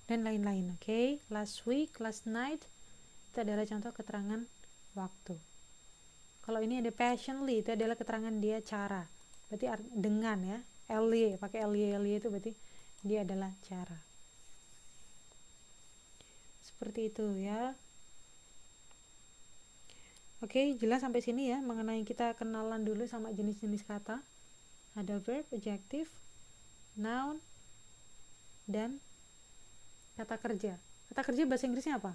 dan lain-lain. Last week, last night, itu adalah contoh keterangan waktu. Kalau ini ada passionately, itu adalah keterangan dia cara, berarti dengan ya, ly, pakai ly itu berarti dia adalah cara. Seperti itu ya. Jelas sampai sini ya, mengenai kita kenalan dulu sama jenis-jenis kata. Ada verb, adjective, noun, dan kata kerja. Kata kerja bahasa Inggrisnya apa?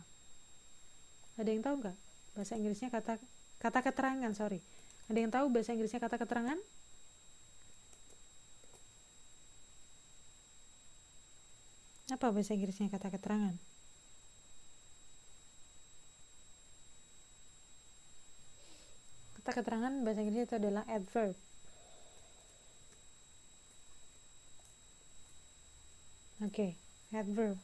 Ada yang tahu nggak? Bahasa Inggrisnya kata keterangan, sorry. Ada yang tahu bahasa Inggrisnya kata keterangan? Apa bahasa Inggrisnya kata keterangan? Kata keterangan bahasa Inggrisnya itu adalah adverb. Adverb.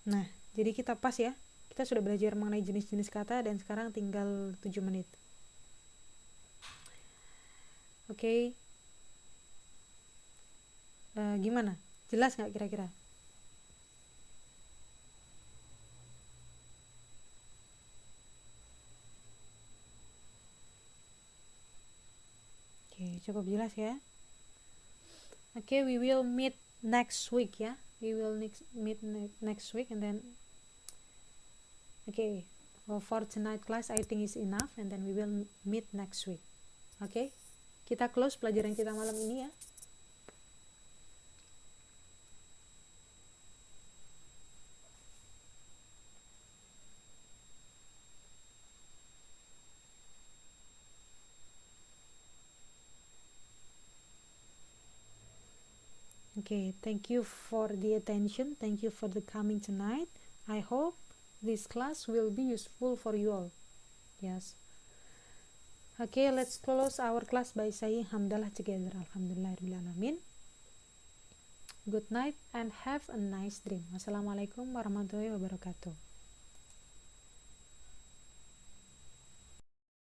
Nah, jadi kita pas ya. Kita sudah belajar mengenai jenis-jenis kata dan sekarang tinggal 7 menit. Gimana? Jelas nggak kira-kira? Cukup jelas ya. We will meet next week ya. We will meet next week, and then for tonight class I think is enough, and then we will meet next week. Kita close pelajaran kita malam ini ya. Thank you for the attention. Thank you for the coming tonight. I hope this class will be useful for you all. Yes. Let's close our class by saying hamdalah together. Alhamdulillahirrahmanirrahim. Good night and have a nice dream. Wassalamualaikum warahmatullahi wabarakatuh.